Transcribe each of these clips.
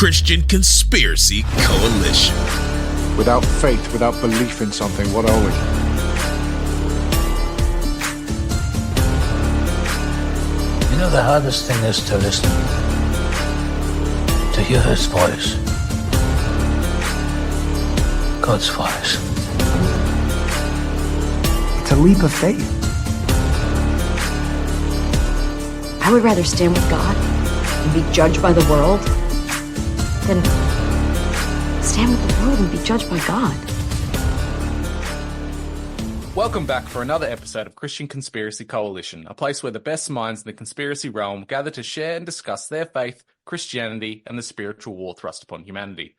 Christian Conspiracy Coalition. Without faith, without belief in something, what are we? You know, the hardest thing is to listen, to hear his voice, God's voice. It's a leap of faith. I would rather stand with God and be judged by the world than stand with the world and be judged by God. Welcome back for another episode of Christian Conspiracy Coalition, a place where the best minds in the conspiracy realm gather to share and discuss their faith, Christianity, and the spiritual war thrust upon humanity.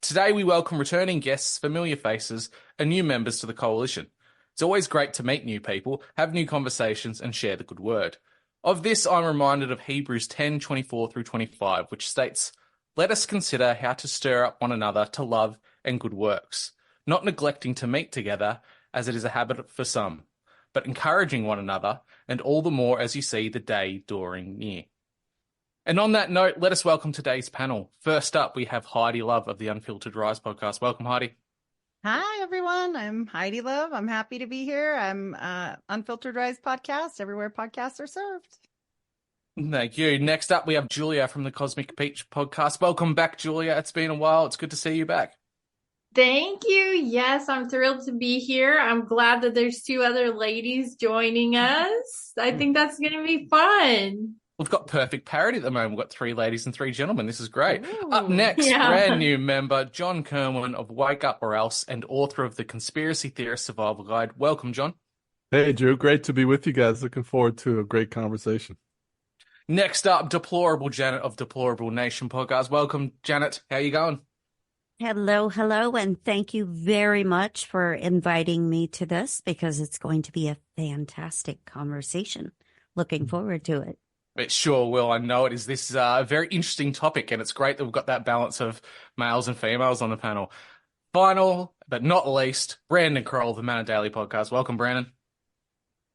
Today we welcome returning guests, familiar faces, and new members to the coalition. It's always great to meet new people, have new conversations, and share the good word. Of this, I'm reminded of Hebrews 10:24 through 25, which states, "Let us consider how to stir up one another to love and good works, not neglecting to meet together, as it is a habit for some, but encouraging one another, and all the more as you see the day drawing near." And on that note, let us welcome today's panel. First up, we have Heidi Love of the Unfiltered podcast. Welcome, Heidi. Hi, everyone. I'm Heidi Love. I'm happy to be here. I'm Unfiltered podcast, everywhere podcasts are served. Thank you. Next up, we have Julia from the Cosmic Peach podcast. Welcome back, Julia. It's been a while. It's good to see you back. Thank you. Yes, I'm thrilled to be here. I'm glad that there's two other ladies joining us. I think that's going to be fun. We've got perfect parity at the moment. We've got 3 ladies and 3 gentlemen. This is great. Ooh, Up next, yeah. brand new member, John Kerwin of Wake Up or Else and author of the Conspiracy Theorist Survival Guide. Welcome, John. Hey, Drew. Great to be with you guys. Looking forward to a great conversation. Next up, Deplorable Janet of Deplorable Nation podcast. Welcome, Janet. How you going? Hello, and thank you very much for inviting me to this because it's going to be a fantastic conversation. Looking forward to it. It sure will. I know it is. This is a very interesting topic, and it's great that we've got that balance of males and females on the panel. Final, but not least, Brandon Kroll of the Man of Daily podcast. Welcome, Brandon.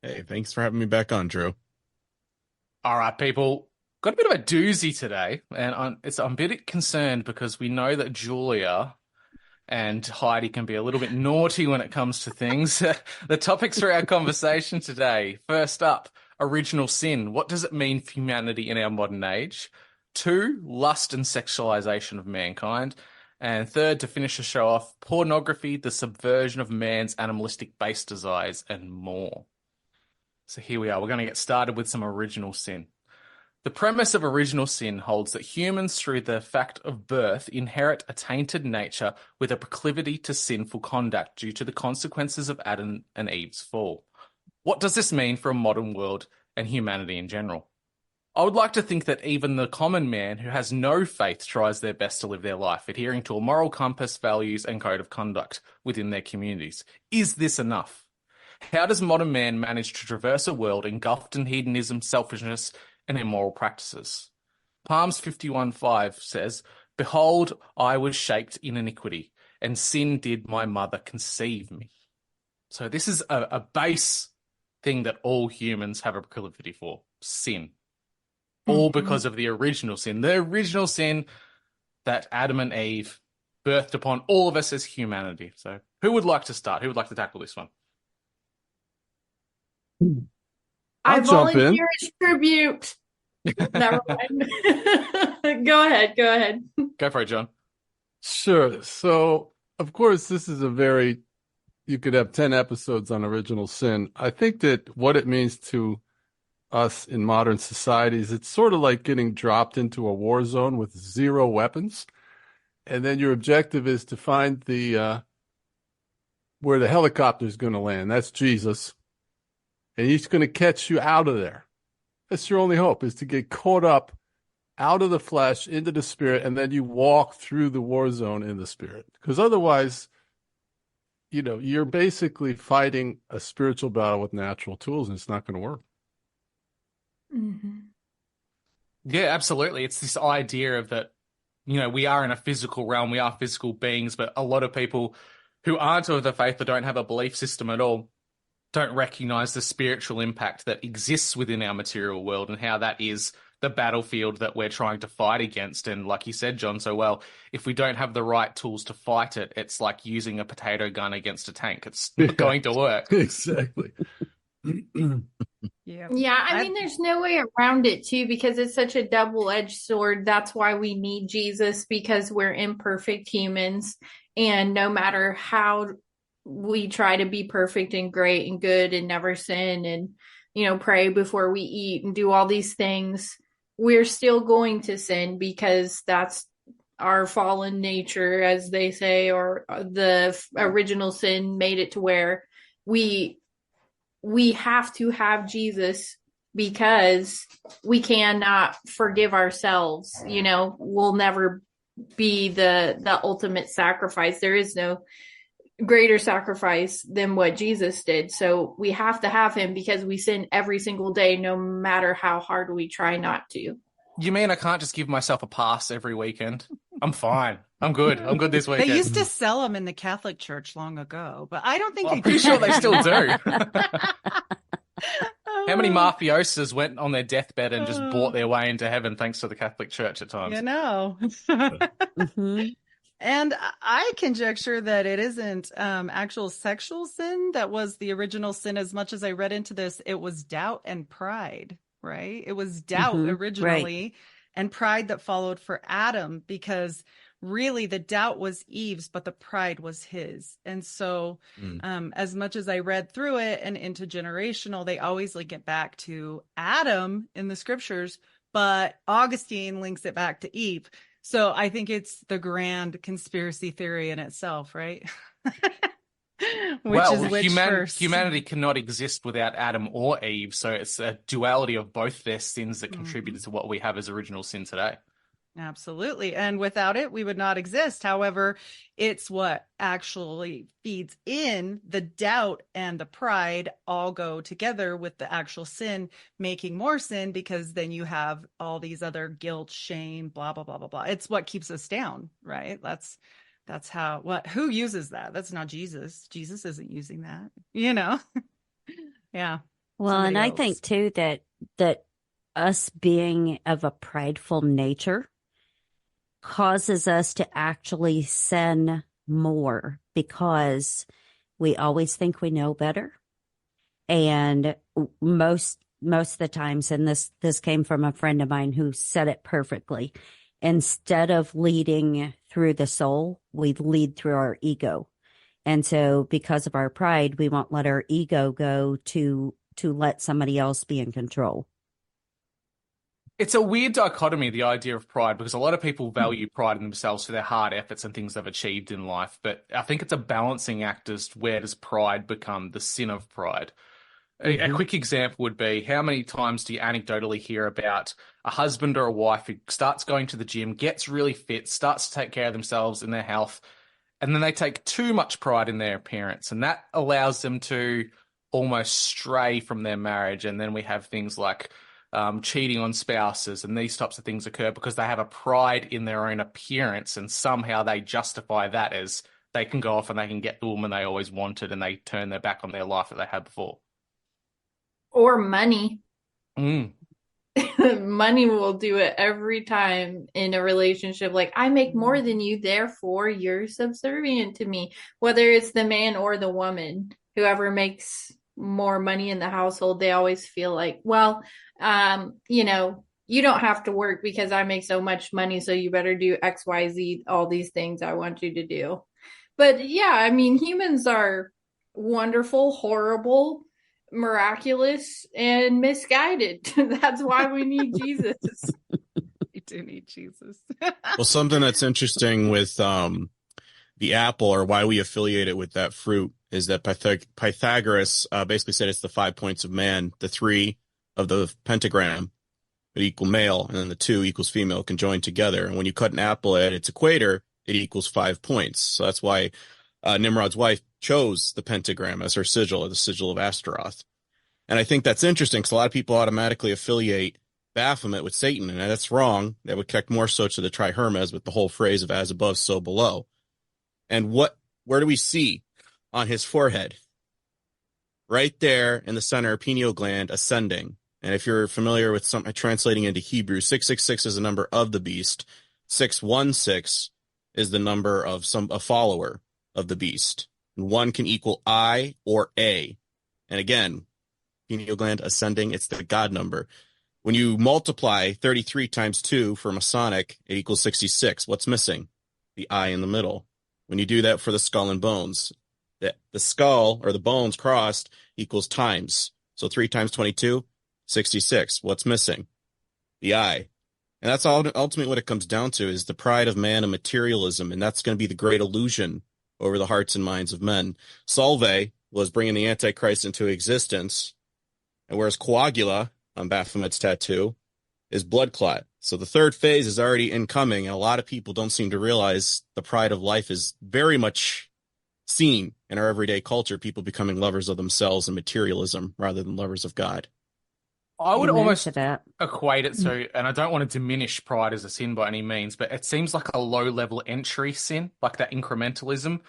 Hey, thanks for having me back on, Drew. All right, people. Got a bit of a doozy today, and I'm a bit concerned because we know that Julia and Heidi can be a little bit naughty when it comes to things. The topics for our conversation today. First up, original sin. What does it mean for humanity in our modern age? 2, lust and sexualization of mankind. And 3rd, to finish the show off, pornography, the subversion of man's animalistic base desires, and more. So here we are. We're going to get started with some original sin. The premise of original sin holds that humans, through the fact of birth, inherit a tainted nature with a proclivity to sinful conduct due to the consequences of Adam and Eve's fall. What does this mean for a modern world and humanity in general? I would like to think that even the common man who has no faith tries their best to live their life, adhering to a moral compass, values, and code of conduct within their communities. Is this enough? How does modern man manage to traverse a world engulfed in hedonism, selfishness, and immoral practices? Psalms 51:5 says, "Behold, I was shaped in iniquity, and sin did my mother conceive me." So this is a base thing that all humans have a proclivity for, sin. All because of the original sin that Adam and Eve birthed upon all of us as humanity. So who would like to start? Who would like to tackle this one? I jump in. volunteer as tribute. Never mind. Go ahead. Go for it, John. Sure. So, of course, this is you could have 10 episodes on original sin. I think that what it means to us in modern societies, it's sort of like getting dropped into a war zone with 0 weapons. And then your objective is to find where the helicopter is going to land. That's Jesus. And he's going to catch you out of there. That's your only hope, is to get caught up out of the flesh into the spirit, and then you walk through the war zone in the spirit. Because otherwise, you're basically fighting a spiritual battle with natural tools, and it's not going to work. Mm-hmm. Yeah, absolutely. It's this idea of that, we are in a physical realm, we are physical beings, but a lot of people who aren't of the faith or don't have a belief system at all don't recognize the spiritual impact that exists within our material world and how that is the battlefield that we're trying to fight against. And like you said, John, so well, if we don't have the right tools to fight it, it's like using a potato gun against a tank. It's not going to work. Exactly. Yeah, I mean, there's no way around it too, because it's such a double-edged sword. That's why we need Jesus, because we're imperfect humans. And no matter how we try to be perfect and great and good and never sin and, pray before we eat and do all these things, we're still going to sin, because that's our fallen nature, as they say, or the original sin made it to where we have to have Jesus, because we cannot forgive ourselves. We'll never be the ultimate sacrifice. There is no greater sacrifice than what Jesus did. So we have to have him, because we sin every single day, no matter how hard we try not to. You mean I can't just give myself a pass every weekend? I'm fine. I'm good. I'm good this weekend. They used to sell them in the Catholic Church long ago, but I don't think I'm pretty sure they still do. How many mafiosos went on their deathbed and just bought their way into heaven thanks to the Catholic Church at times? Mm-hmm. And I conjecture that it isn't actual sexual sin that was the original sin. As much as I read into this, it was doubt and pride, right? It was doubt originally, right, and pride that followed for Adam, because really the doubt was Eve's, but the pride was his. And so as much as I read through it and intergenerational, they always link it back to Adam in the scriptures, but Augustine links it back to Eve. So I think it's the grand conspiracy theory in itself, right? Humanity cannot exist without Adam or Eve. So it's a duality of both their sins that contributed to what we have as original sin today. Absolutely. And without it, we would not exist. However, it's what actually feeds in the doubt and the pride all go together with the actual sin, making more sin, because then you have all these other guilt, shame, blah, blah, blah, blah, blah. It's what keeps us down, right? That's who uses that? That's not Jesus. Jesus isn't using that, Yeah. Well, Somebody and else. I think too that us being of a prideful nature causes us to actually sin more, because we always think we know better. And most of the times, and this came from a friend of mine who said it perfectly, instead of leading through the soul, we lead through our ego. And so because of our pride, we won't let our ego go to let somebody else be in control. It's a weird dichotomy, the idea of pride, because a lot of people value pride in themselves for their hard efforts and things they've achieved in life. But I think it's a balancing act as to where does pride become the sin of pride. A quick example would be, how many times do you anecdotally hear about a husband or a wife who starts going to the gym, gets really fit, starts to take care of themselves and their health, and then they take too much pride in their appearance, and that allows them to almost stray from their marriage. And then we have things like cheating on spouses, and these types of things occur because they have a pride in their own appearance, and somehow they justify that as they can go off and they can get the woman they always wanted, and they turn their back on their life that they had before. Or money. Money will do it every time in a relationship. Like, I make more than you, therefore you're subservient to me. Whether it's the man or the woman, whoever makes more money in the household, they always feel like, well, you don't have to work because I make so much money, so you better do X, Y, Z, all these things I want you to do. But yeah, I mean, humans are wonderful, horrible, miraculous, and misguided. That's why we need Jesus. We do need Jesus. Well, something that's interesting with the apple, or why we affiliate it with that fruit, is that Pythagoras basically said it's the 5 points of man. The 3 of the pentagram would equal male, and then the 2 equals female, conjoined together. And when you cut an apple at its equator, it equals 5 points. So that's why Nimrod's wife chose the pentagram as her sigil, or the sigil of Astaroth. And I think that's interesting, because a lot of people automatically affiliate Baphomet with Satan, and that's wrong. That would connect more so to the Trihermes with the whole phrase of as above, so below. And where do we see on his forehead? Right there in the center, pineal gland ascending. And if you're familiar with some translating into Hebrew, 666 is the number of the beast. 616 is the number of a follower of the beast. And one can equal I or A. And again, pineal gland ascending, it's the God number. When you multiply 33 times 2 for Masonic, it equals 66. What's missing? The I in the middle. When you do that for the skull and bones, the skull or the bones crossed equals times. So 3 times 22, 66. What's missing? The I. And that's ultimately what it comes down to, is the pride of man and materialism. And that's going to be the great illusion over the hearts and minds of men. Solve was bringing the Antichrist into existence. And whereas coagula on Baphomet's tattoo is blood clot. So the third phase is already incoming, and a lot of people don't seem to realize the pride of life is very much seen in our everyday culture, people becoming lovers of themselves and materialism rather than lovers of God. I would almost equate it to, and I don't want to diminish pride as a sin by any means, but it seems like a low-level entry sin, like that incrementalism,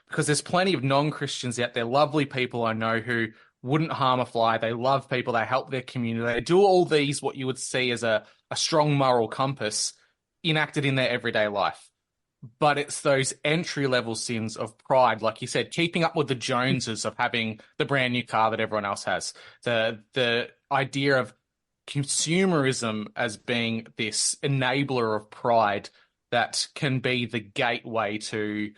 because there's plenty of non-Christians out there, lovely people I know who wouldn't harm a fly. They love people. They help their community. They do all these, what you would see as a strong moral compass enacted in their everyday life. But it's those entry-level sins of pride, like you said, keeping up with the Joneses of having the brand new car that everyone else has. The idea of consumerism as being this enabler of pride that can be the gateway to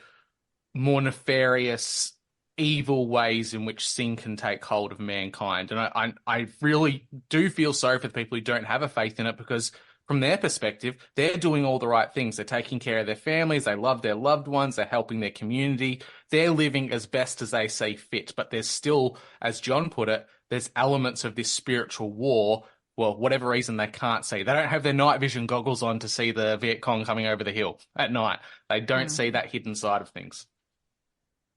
more nefarious, evil ways in which sin can take hold of mankind. And I really do feel sorry for the people who don't have a faith in it, because from their perspective, they're doing all the right things. They're taking care of their families. They love their loved ones. They're helping their community. They're living as best as they see fit. But there's still, as John put it, there's elements of this spiritual war. Well, whatever reason they can't see. They don't have their night vision goggles on to see the Viet Cong coming over the hill at night. They don't see that hidden side of things.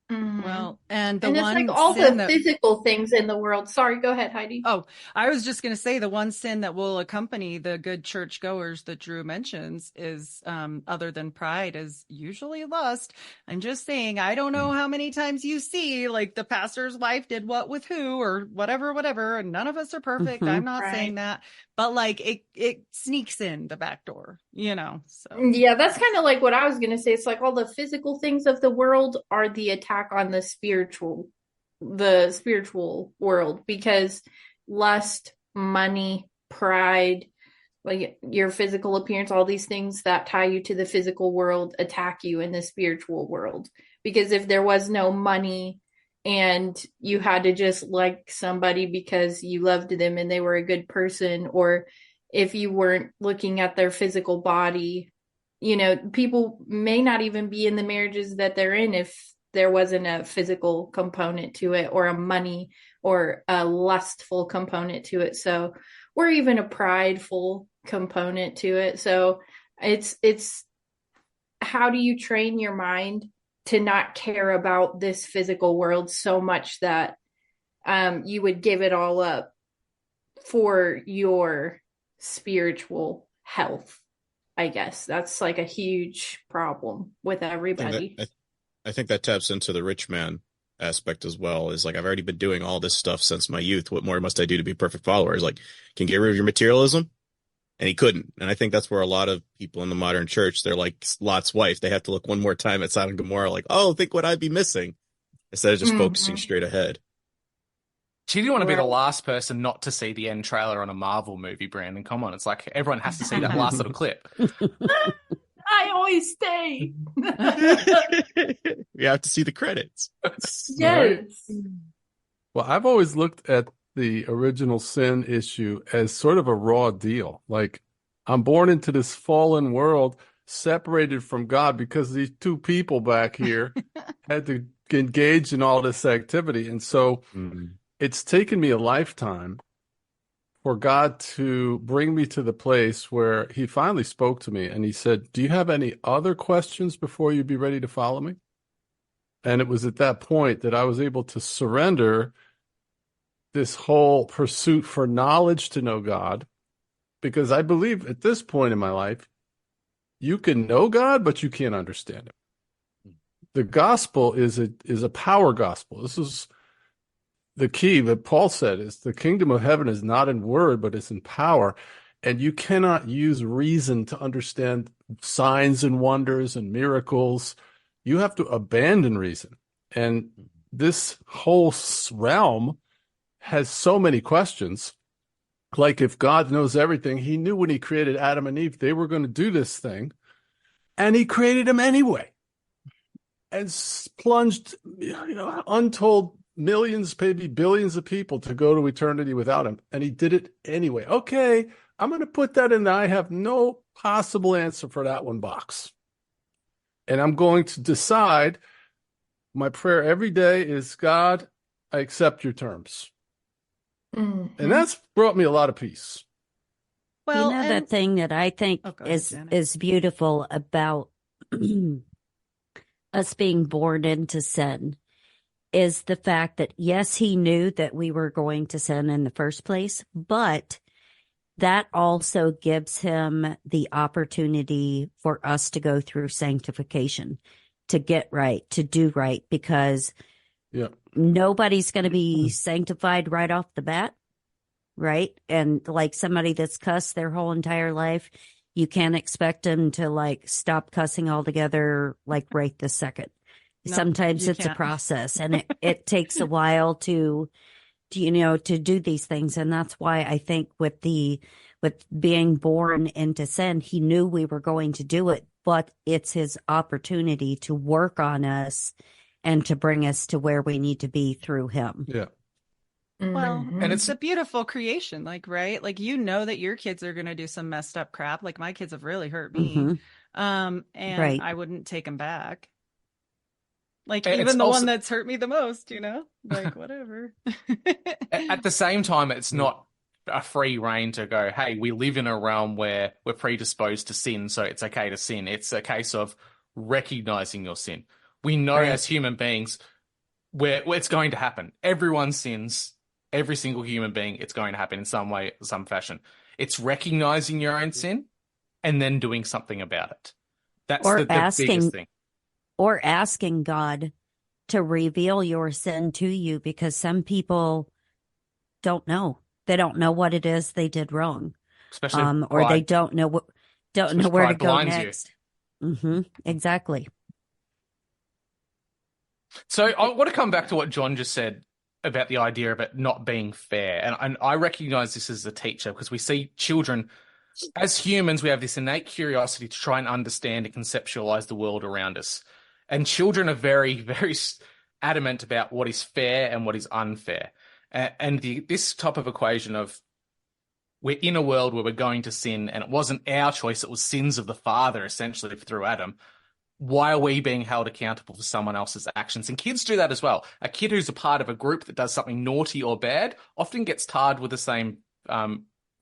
Well, and it's like all the physical things in the world. Sorry, go ahead, Heidi. Oh, I was just going to say the one sin that will accompany the good churchgoers that Drew mentions is, other than pride, is usually lust. I'm just saying, I don't know how many times you see like the pastor's wife did what with who or whatever, and none of us are perfect. I'm not saying that, but like it sneaks in the back door, so. Yeah, that's kind of like what I was going to say. It's like all the physical things of the world are the attack on the spiritual world, because lust, money, pride, like your physical appearance, all these things that tie you to the physical world attack you in the spiritual world. Because if there was no money and you had to just like somebody because you loved them and they were a good person, or if you weren't looking at their physical body, people may not even be in the marriages that they're in if there wasn't a physical component to it, or a money or a lustful component to it. So, or even a prideful component to it. So it's how do you train your mind to not care about this physical world so much that you would give it all up for your spiritual health? I guess that's like a huge problem with everybody. I think that taps into the rich man aspect as well. Is like, I've already been doing all this stuff since my youth. What more must I do to be a perfect follower? Is like, can you get rid of your materialism? And he couldn't. And I think that's where a lot of people in the modern church, they're like Lot's wife. They have to look one more time at Sodom and Gomorrah, like, oh, think what I'd be missing, instead of just focusing straight ahead. She didn't want to be the last person not to see the end trailer on a Marvel movie, Brandon. Come on. It's like everyone has to see that last little clip. I always stay. You have to see the credits. Yes. Well, I've always looked at the original sin issue as sort of a raw deal. Like, I'm born into this fallen world, separated from God because these two people back here had to engage in all this activity. And so it's taken me a lifetime for God to bring me to the place where he finally spoke to me and he said, do you have any other questions before you be ready to follow me? And it was at that point that I was able to surrender this whole pursuit for knowledge to know God, because I believe at this point in my life, you can know God, but you can't understand him. The gospel is a power gospel. This is the key that Paul said is the kingdom of heaven is not in word, but it's in power. And you cannot use reason to understand signs and wonders and miracles. You have to abandon reason. And this whole realm has so many questions. Like if God knows everything, he knew when he created Adam and Eve, they were going to do this thing. And he created them anyway. And plunged, untold millions, maybe billions of people to go to eternity without him. And he did it anyway. Okay, I'm going to put that in. I have no possible answer for that one box. And I'm going to decide, my prayer every day is, God, I accept your terms. And that's brought me a lot of peace. Well, the thing that I think is beautiful about us being born into sin is the fact that, yes, he knew that we were going to sin in the first place, but that also gives him the opportunity for us to go through sanctification, to get right, to do right, because nobody's going to be sanctified right off the bat, right? And like somebody that's cussed their whole entire life, you can't expect them to like stop cussing altogether like right this second. No, sometimes it's a process, and it takes a while to do these things. And that's why I think with being born into sin, he knew we were going to do it, but it's his opportunity to work on us and to bring us to where we need to be through him. Yeah. Well, and it's a beautiful creation, like, right? Like, that your kids are going to do some messed up crap. Like, my kids have really hurt me. And I wouldn't take them back. Like, even the one that's hurt me the most, like, whatever. At the same time, it's not a free reign to go, hey, we live in a realm where we're predisposed to sin, so it's okay to sin. It's a case of recognizing your sin. We know as human beings, where it's going to happen. Everyone sins. Every single human being, it's going to happen in some way, some fashion. It's recognizing your own sin and then doing something about it. That's the biggest thing. Or asking God to reveal your sin to you, because some people don't know. They don't know what it is they did wrong. Especially or they don't know where to go next. Exactly. So I want to come back to what John just said about the idea of it not being fair. And I recognize this as a teacher because we see children, as humans, we have this innate curiosity to try and understand and conceptualize the world around us. And children are very, very adamant about what is fair and what is unfair. And this type of equation of we're in a world where we're going to sin and it wasn't our choice, it was sins of the father, essentially, through Adam. Why are we being held accountable for someone else's actions? And kids do that as well. A kid who's a part of a group that does something naughty or bad often gets tarred with the same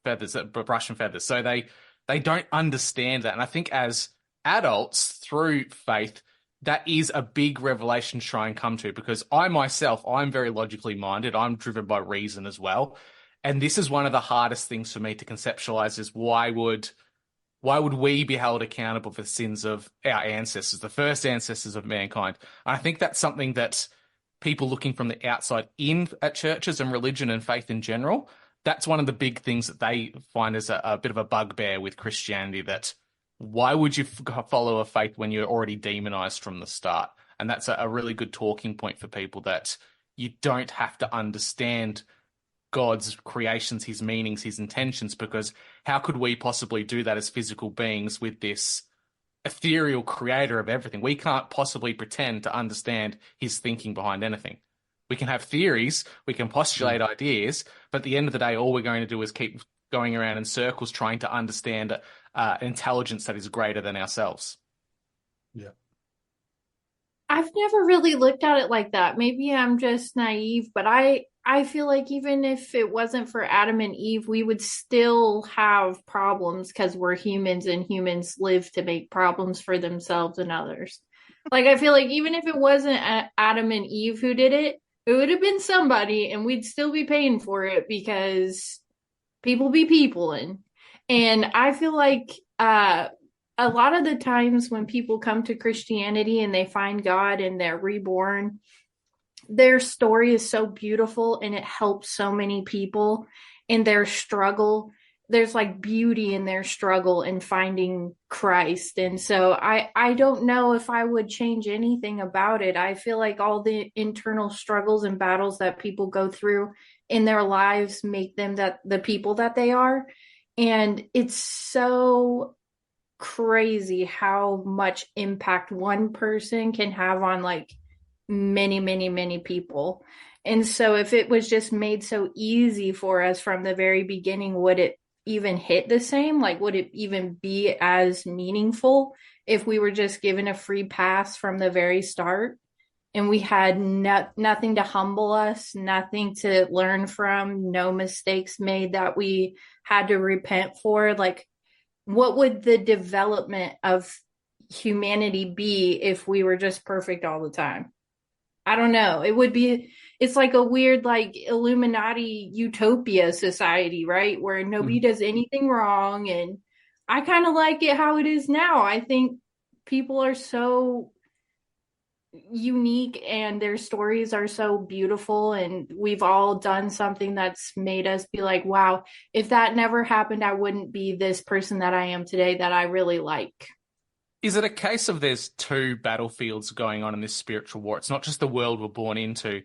feathers, brush and feathers. So they don't understand that. And I think as adults, through faith, that is a big revelation to try and come to, because I'm very logically minded. I'm driven by reason as well. And this is one of the hardest things for me to conceptualize is why would we be held accountable for the sins of our ancestors, the first ancestors of mankind? And I think that's something that people looking from the outside in at churches and religion and faith in general, that's one of the big things that they find as a bit of a bugbear with Christianity, that why would you follow a faith when you're already demonized from the start? And that's a really good talking point for people, that you don't have to understand God's creations, his meanings, his intentions, because how could we possibly do that as physical beings with this ethereal creator of everything? We can't possibly pretend to understand his thinking behind anything. We can have theories, we can postulate ideas, but at the end of the day, all we're going to do is keep going around in circles trying to understand intelligence that is greater than ourselves. Yeah. I've never really looked at it like that. Maybe I'm just naive, but I feel like even if it wasn't for Adam and Eve, we would still have problems because we're humans and humans live to make problems for themselves and others. Like, I feel like even if it wasn't Adam and Eve who did it, it would have been somebody and we'd still be paying for it because people be peopling. And I feel like a lot of the times when people come to Christianity and they find God and they're reborn, their story is so beautiful and it helps so many people in their struggle. There's like beauty in their struggle in finding Christ. And so I don't know if I would change anything about it. I feel like all the internal struggles and battles that people go through in their lives make them the people that they are. And it's so crazy how much impact one person can have on like many, many, many people. And so if it was just made so easy for us from the very beginning, would it even hit the same? Like, would it even be as meaningful if we were just given a free pass from the very start and we had nothing to humble us, nothing to learn from, no mistakes made that we had to repent for? Like, what would the development of humanity be if we were just perfect all the time? I don't know. It's like a weird, like Illuminati utopia society, right? Where nobody does anything wrong. And I kind of like it how it is now. I think people are so unique and their stories are so beautiful. And we've all done something that's made us be like, wow, if that never happened, I wouldn't be this person that I am today that I really like. Is it a case of there's two battlefields going on in this spiritual war? It's not just the world we're born into.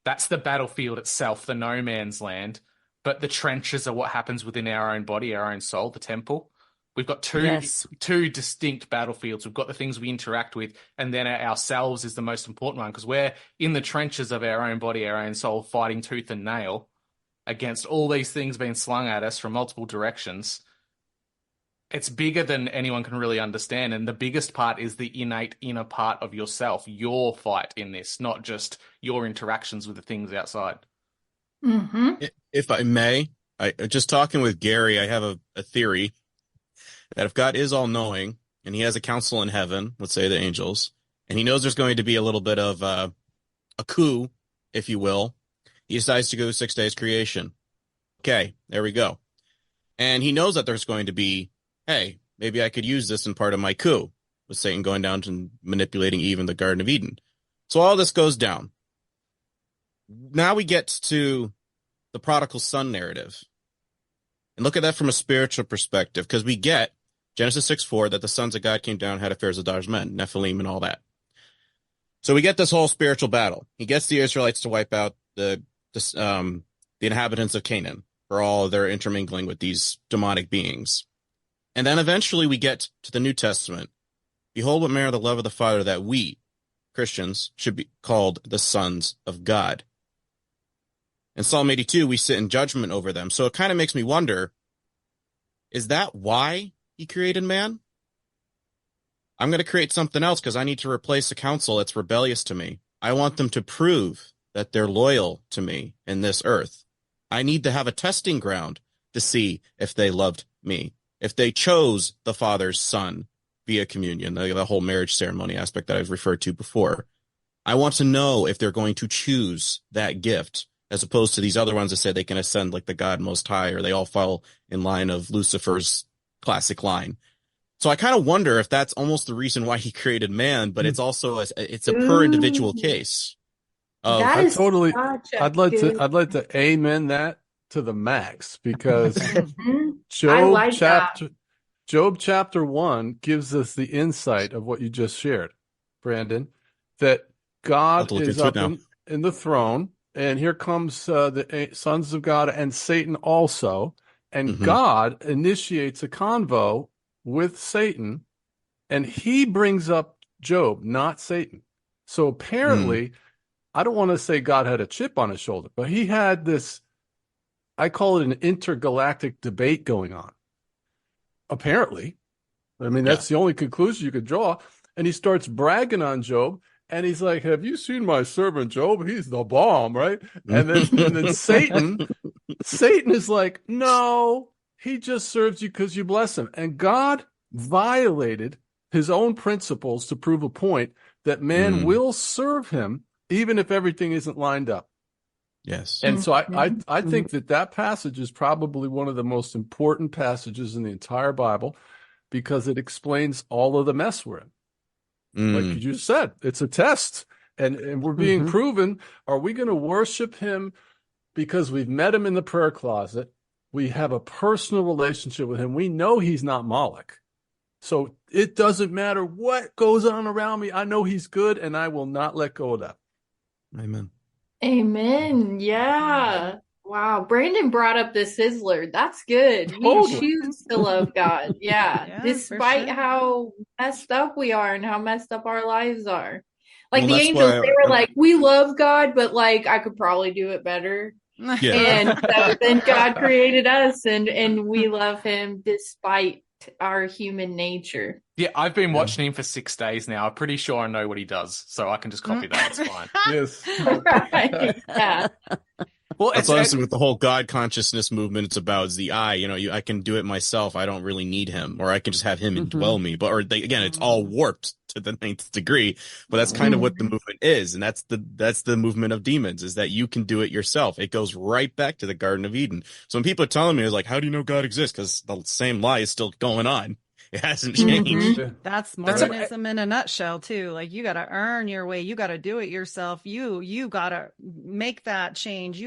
That's the battlefield itself, the no man's land. But the trenches are what happens within our own body, our own soul, the temple. We've got two distinct battlefields. We've got the things we interact with, and then ourselves is the most important one because we're in the trenches of our own body, our own soul, fighting tooth and nail against all these things being slung at us from multiple directions. It's bigger than anyone can really understand. And the biggest part is the innate inner part of yourself, your fight in this, not just your interactions with the things outside. Mm-hmm. If I may, just talking with Gary, I have a theory that if God is all-knowing and he has a council in heaven, let's say the angels, and he knows there's going to be a little bit of a coup, if you will, he decides to go 6 days creation. Okay, there we go. And he knows that there's going to be, hey, maybe I could use this in part of my coup, with Satan going down and manipulating Eve in the Garden of Eden. So all this goes down. Now we get to the prodigal son narrative. And look at that from a spiritual perspective, because we get Genesis 6:4 that the sons of God came down, had affairs with daughters of men, Nephilim and all that. So we get this whole spiritual battle. He gets the Israelites to wipe out the inhabitants of Canaan for all their intermingling with these demonic beings. And then eventually we get to the New Testament. Behold what manner of the love of the Father that we, Christians, should be called the sons of God. In Psalm 82, we sit in judgment over them. So it kind of makes me wonder, is that why he created man? I'm going to create something else because I need to replace a council that's rebellious to me. I want them to prove that they're loyal to me in this earth. I need to have a testing ground to see if they loved me, if they chose the Father's Son via communion, the whole marriage ceremony aspect that I've referred to before. I want to know if they're going to choose that gift, as opposed to these other ones that say they can ascend like the God Most High, or they all fall in line of Lucifer's classic line. So I kind of wonder if that's almost the reason why he created man, but it's also it's a per individual case. I'd like to amen that to the max, because Job chapter 1 gives us the insight of what you just shared, Brandon, that God is up in the throne, and here comes the sons of God and Satan also, and God initiates a convo with Satan, and he brings up Job, not Satan. So apparently, I don't want to say God had a chip on his shoulder, but he had this, I call it an intergalactic debate going on. Apparently. I mean, that's the only conclusion you could draw. And he starts bragging on Job, and he's like, have you seen my servant Job? He's the bomb, right? And then Satan is like, no, he just serves you because you bless him. And God violated his own principles to prove a point that man will serve him even if everything isn't lined up. Yes. And so I think that passage is probably one of the most important passages in the entire Bible, because it explains all of the mess we're in. Like you just said, it's a test. And we're being proven, are we going to worship him because we've met him in the prayer closet? We have a personal relationship with him. We know he's not Moloch. So it doesn't matter what goes on around me. I know he's good, and I will not let go of that. Amen. Amen. Yeah. Wow. Brandon brought up the Sizzler. That's good. We Totally. choose to love God. Yeah. Yeah, Despite for sure. how messed up we are and how messed up our lives are. Like Well, the that's angels, why they were like, we love God, but like I could probably do it better. Yeah. And so then God created us and we love him despite our human nature. Yeah, I've been watching him for 6 days now. I'm pretty sure I know what he does, so I can just copy that. It's fine. Yes. Right. Yeah. Well, That's honestly what the whole God consciousness movement it's about is the I. I can do it myself. I don't really need him, or I can just have him indwell me. But again, it's all warped to the 9th degree. But that's kind of what the movement is, and that's the movement of demons is that you can do it yourself. It goes right back to the Garden of Eden. So when people are telling me, it's like, how do you know God exists? Because the same lie is still going on. It hasn't changed. That's Mormonism in a nutshell too. Like you got to earn your way. You got to do it yourself. You got to make that change.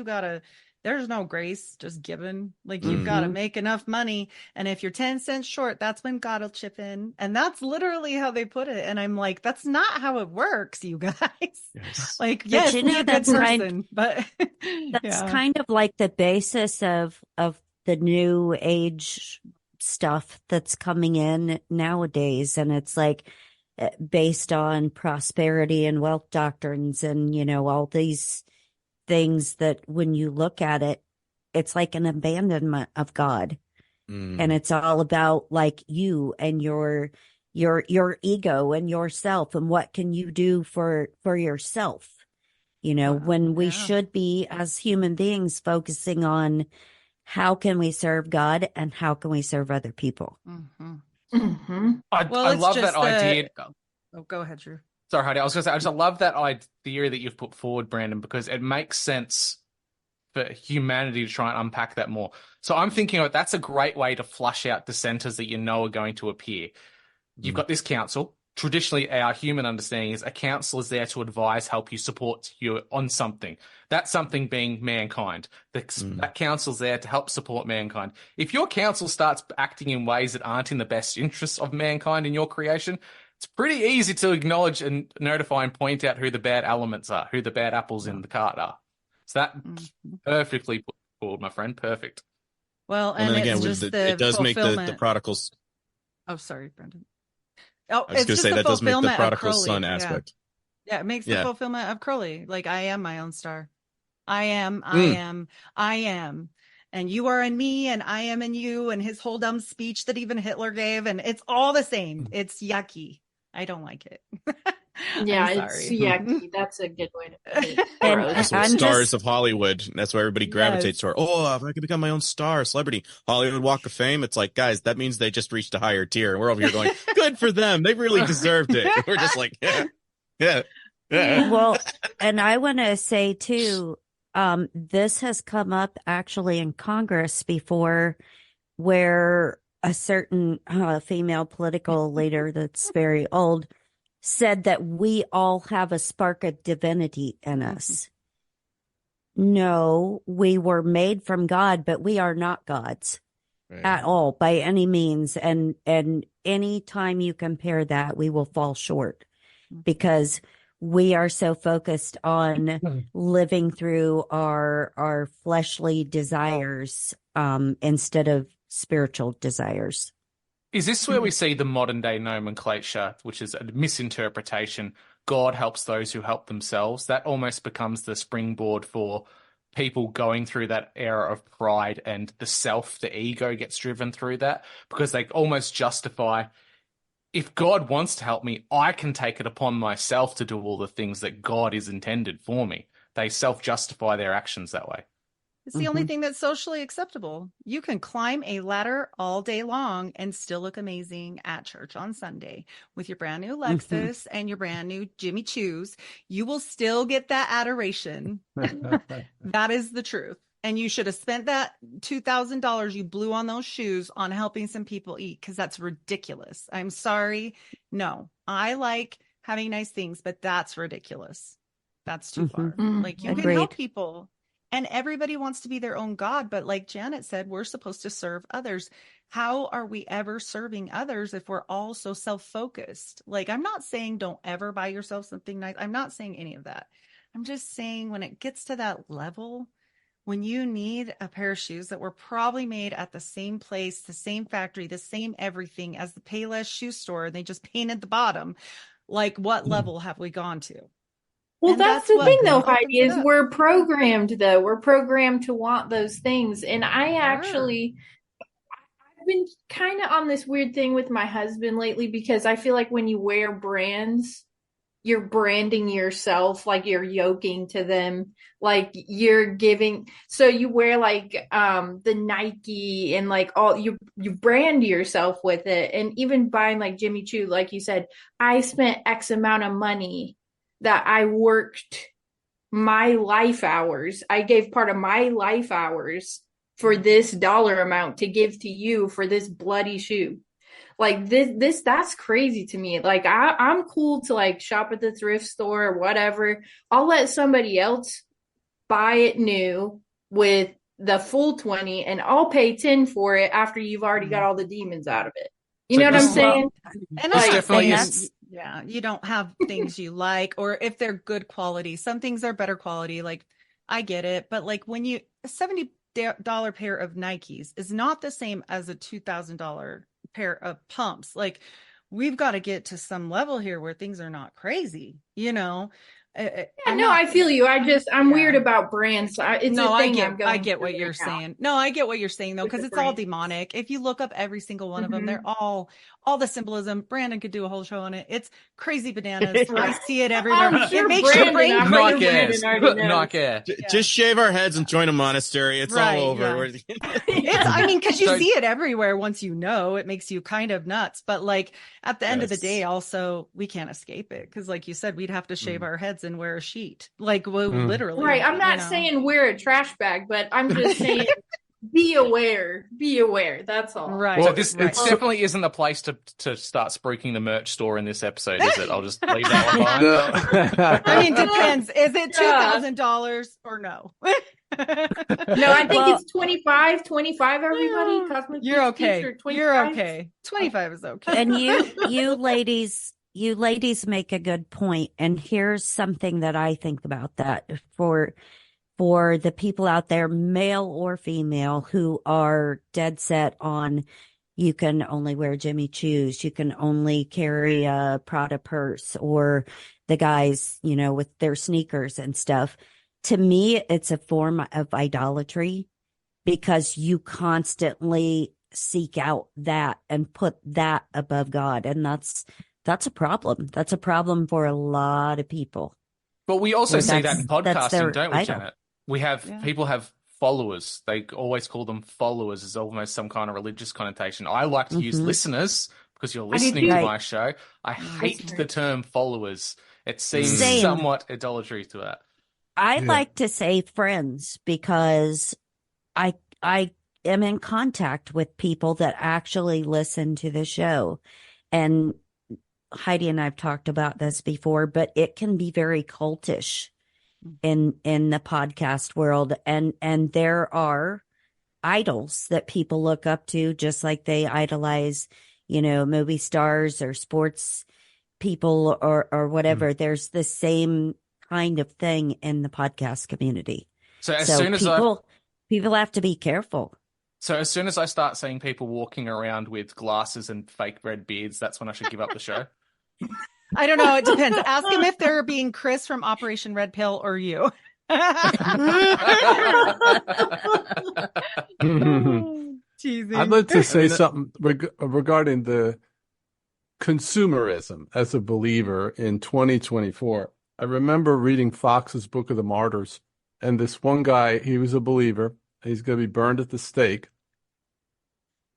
There's no grace just given. Like you've got to make enough money. And if you're 10 cents short, that's when God will chip in. And that's literally how they put it. And I'm like, that's not how it works, you guys. Yes. Like, yes, be a good person, but that's kind of like the basis of the new age stuff that's coming in nowadays. And it's like based on prosperity and wealth doctrines and, all these things that when you look at it, it's like an abandonment of God. And it's all about like you and your ego and yourself and what can you do for yourself, when we should be as human beings focusing on how can we serve God and how can we serve other people? I love that idea. Oh, go ahead, Drew. Sorry, Heidi. I was going to say, I love that idea that you've put forward, Brandon, because it makes sense for humanity to try and unpack that more. So I'm thinking that's a great way to flush out dissenters that are going to appear. You've got this council. Traditionally, our human understanding is a council is there to advise, help you, support you on something. That something being mankind. That council's there to help support mankind. If your council starts acting in ways that aren't in the best interests of mankind in your creation, it's pretty easy to acknowledge and notify and point out who the bad elements are, who the bad apples in the cart are. So that perfectly put forward, my friend. Perfect. Well, and then again, it's just it does make the prodigals. Oh, sorry, Brandon. Oh, I was going to say that does make the prodigal son aspect. Yeah, it makes the fulfillment of Crowley. Like, I am my own star. I am. And you are in me, and I am in you, and his whole dumb speech that even Hitler gave, and it's all the same. It's yucky. I don't like it. Yeah, it's yucky. That's a good way to put it. That's what stars of Hollywood. That's why everybody gravitates toward. Oh, if I could become my own star, celebrity, Hollywood Walk of Fame. It's like, guys, that means they just reached a higher tier, and we're over here going, good for them. They really deserved it. We're just like, yeah. Well, and I want to say too, this has come up actually in Congress before, where a certain female political leader that's very old said that we all have a spark of divinity in us. No, we were made from God, but we are not gods at all by any means. And any time you compare that, we will fall short because we are so focused on living through our fleshly desires instead of spiritual desires. Is this where we see the modern day nomenclature, which is a misinterpretation? God helps those who help themselves. That almost becomes the springboard for people going through that era of pride, and the self, the ego gets driven through that because they almost justify, if God wants to help me, I can take it upon myself to do all the things that God is intended for me. They self-justify their actions that way. It's the only thing that's socially acceptable. You can climb a ladder all day long and still look amazing at church on Sunday with your brand new Lexus and your brand new Jimmy Choos. You will still get that adoration. That is the truth. And you should have spent that $2,000 you blew on those shoes on helping some people eat, because that's ridiculous. I'm sorry. No, I like having nice things, but that's ridiculous. That's too far. Mhm. Like you can Agreed. help people and everybody wants to be their own God. But like Janet said, we're supposed to serve others. How are we ever serving others if we're all so self-focused? Like, I'm not saying don't ever buy yourself something nice. I'm not saying any of that. I'm just saying when it gets to that level, when you need a pair of shoes that were probably made at the same place, the same factory, the same everything as the Payless shoe store, and they just painted the bottom, like what level have we gone to? Well, And that's that's the what thing though, opens Heidi, it is up. we're programmed though. We're programmed to want those things. And I actually I've been kind of on this weird thing with my husband lately because I feel like when you wear brands, you're branding yourself, like you're yoking to them, like you're giving. So you wear like the Nike and like all you brand yourself with it. And even buying like Jimmy Choo, like you said, I spent X amount of money that I worked my life hours. I gave part of my life hours for this dollar amount to give to you for this bloody shoe. Like this that's crazy to me. Like I'm cool to like shop at the thrift store or whatever. I'll let somebody else buy it new with the full 20 and I'll pay 10 for it after you've already got all the demons out of it. You So know what I'm this- saying? And This I'm not definitely saying, is- yeah, you don't have things you like, or if they're good quality. Some things are better quality. Like, I get it, but like when you a $70 pair of Nikes is not the same as a $2,000 pair of pumps. Like, we've got to get to some level here where things are not crazy, you know. Yeah, no, I feel you. I'm weird about brands. It's no, a I thing get, I'm going I get through what you're right now. saying. No, I get what you're saying though, With because the it's all brands. demonic. If you look up every single one of them, they're all the symbolism. Brandon could do a whole show on it. It's crazy bananas. I see it everywhere. I'm sure It makes your Brandon- brain I'm crazy. sure Brandon already knows. Not care. Just shave our heads and join a monastery. It's Right, all over. yeah. It's, I mean, because you So- see it everywhere. Once you know, it makes you kind of nuts. But like at the end of the Yes. day, also we can't escape it because, like you said, we'd have to shave our heads and wear a sheet. Like, well, literally. Right. I'm not you know? saying wear a trash bag, but I'm just saying be aware. Be aware. That's all. Right. So Well, this right. definitely isn't the place to start spruiking the merch store in this episode, is it? I'll just leave that one behind. No. I mean, depends. Is it Yeah. $2,000 or no? No, I think Well- it's 25, everybody. Cosmic You're Kids okay. t-shirt, 25. You're okay. 25 is okay. And you ladies make a good point. And here's something that I think about that for the people out there, male or female, who are dead set on you can only wear Jimmy Choos, you can only carry a Prada purse, or the guys, with their sneakers and stuff. To me, it's a form of idolatry because you constantly seek out that and put that above God. And that's a problem. That's a problem for a lot of people. But we also Well, see that in that's their podcasting, don't we, idol. Janet? We have people have followers. They always call them followers. It's almost some kind of religious connotation. I like to use listeners because you're do listening too. to my show. I hate the term followers. It seems Same. somewhat idolatry to that. I like to say friends because I am in contact with people that actually listen to the show. And Heidi and I've talked about this before, but it can be very cultish in the podcast world. And there are idols that people look up to, just like they idolize, movie stars or sports people or whatever. There's the same kind of thing in the podcast community. So as soon as people have to be careful. So as soon as I start seeing people walking around with glasses and fake red beards, that's when I should give up the show. I don't know. It depends. Ask him if they're being Chris from Operation Red Pill or you. Cheesy. I'd like to say something regarding the consumerism as a believer in 2024. I remember reading Fox's Book of the Martyrs, and this one guy, he was a believer. He's going to be burned at the stake.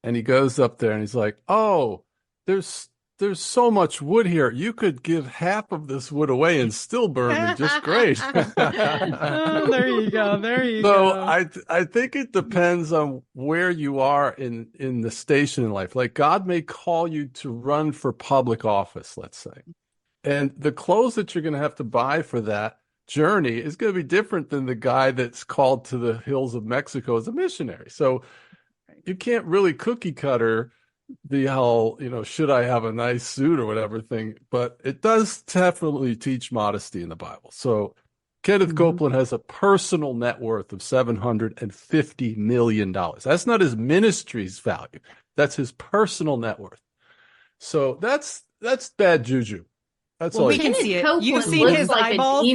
And he goes up there and he's like, "Oh, there's so much wood here. You could give half of this wood away and still burn me just great." Oh, there you go. There you So go. I think it depends on where you are in the station in life. Like, God may call you to run for public office, let's say. And the clothes that you're going to have to buy for that journey is going to be different than the guy that's called to the hills of Mexico as a missionary. So you can't really cookie cutter the whole, should I have a nice suit or whatever thing, but it does definitely teach modesty in the Bible. So Kenneth Copeland has a personal net worth of $750 million. That's not his ministry's value. That's his personal net worth. So that's bad juju. That's all. We can see it. You've seen his eyeballs.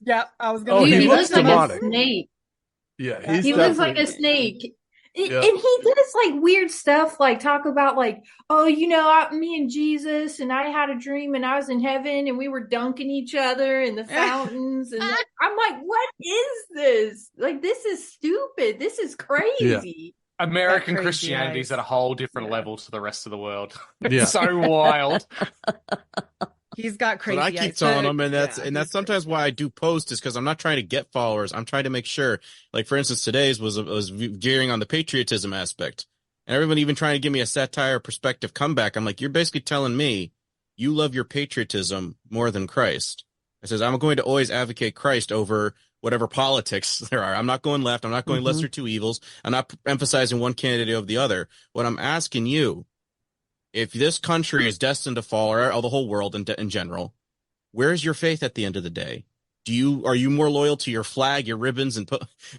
Yeah, I was going to he say. looks like a snake. Yeah, he looks like a snake. And he does like weird stuff, like talk about like, oh, me and Jesus, and I had a dream, and I was in heaven, and we were dunking each other in the fountains, and I'm like, what is this? Like, this is stupid. This is crazy. Yeah. American Christianity is at a whole different level to the rest of the world. It's so wild. He's got crazy. But I keep telling him, and that's sometimes why I do post, is because I'm not trying to get followers. I'm trying to make sure, like for instance, today's was gearing on the patriotism aspect, and everyone even trying to give me a satire perspective comeback. I'm like, you're basically telling me you love your patriotism more than Christ. I says I'm going to always advocate Christ over whatever politics there are. I'm not going left. I'm not going lesser two evils. I'm not emphasizing one candidate over the other. What I'm asking you, if this country is destined to fall, or the whole world in general, where's your faith at the end of the day? Are you more loyal to your flag, your ribbons and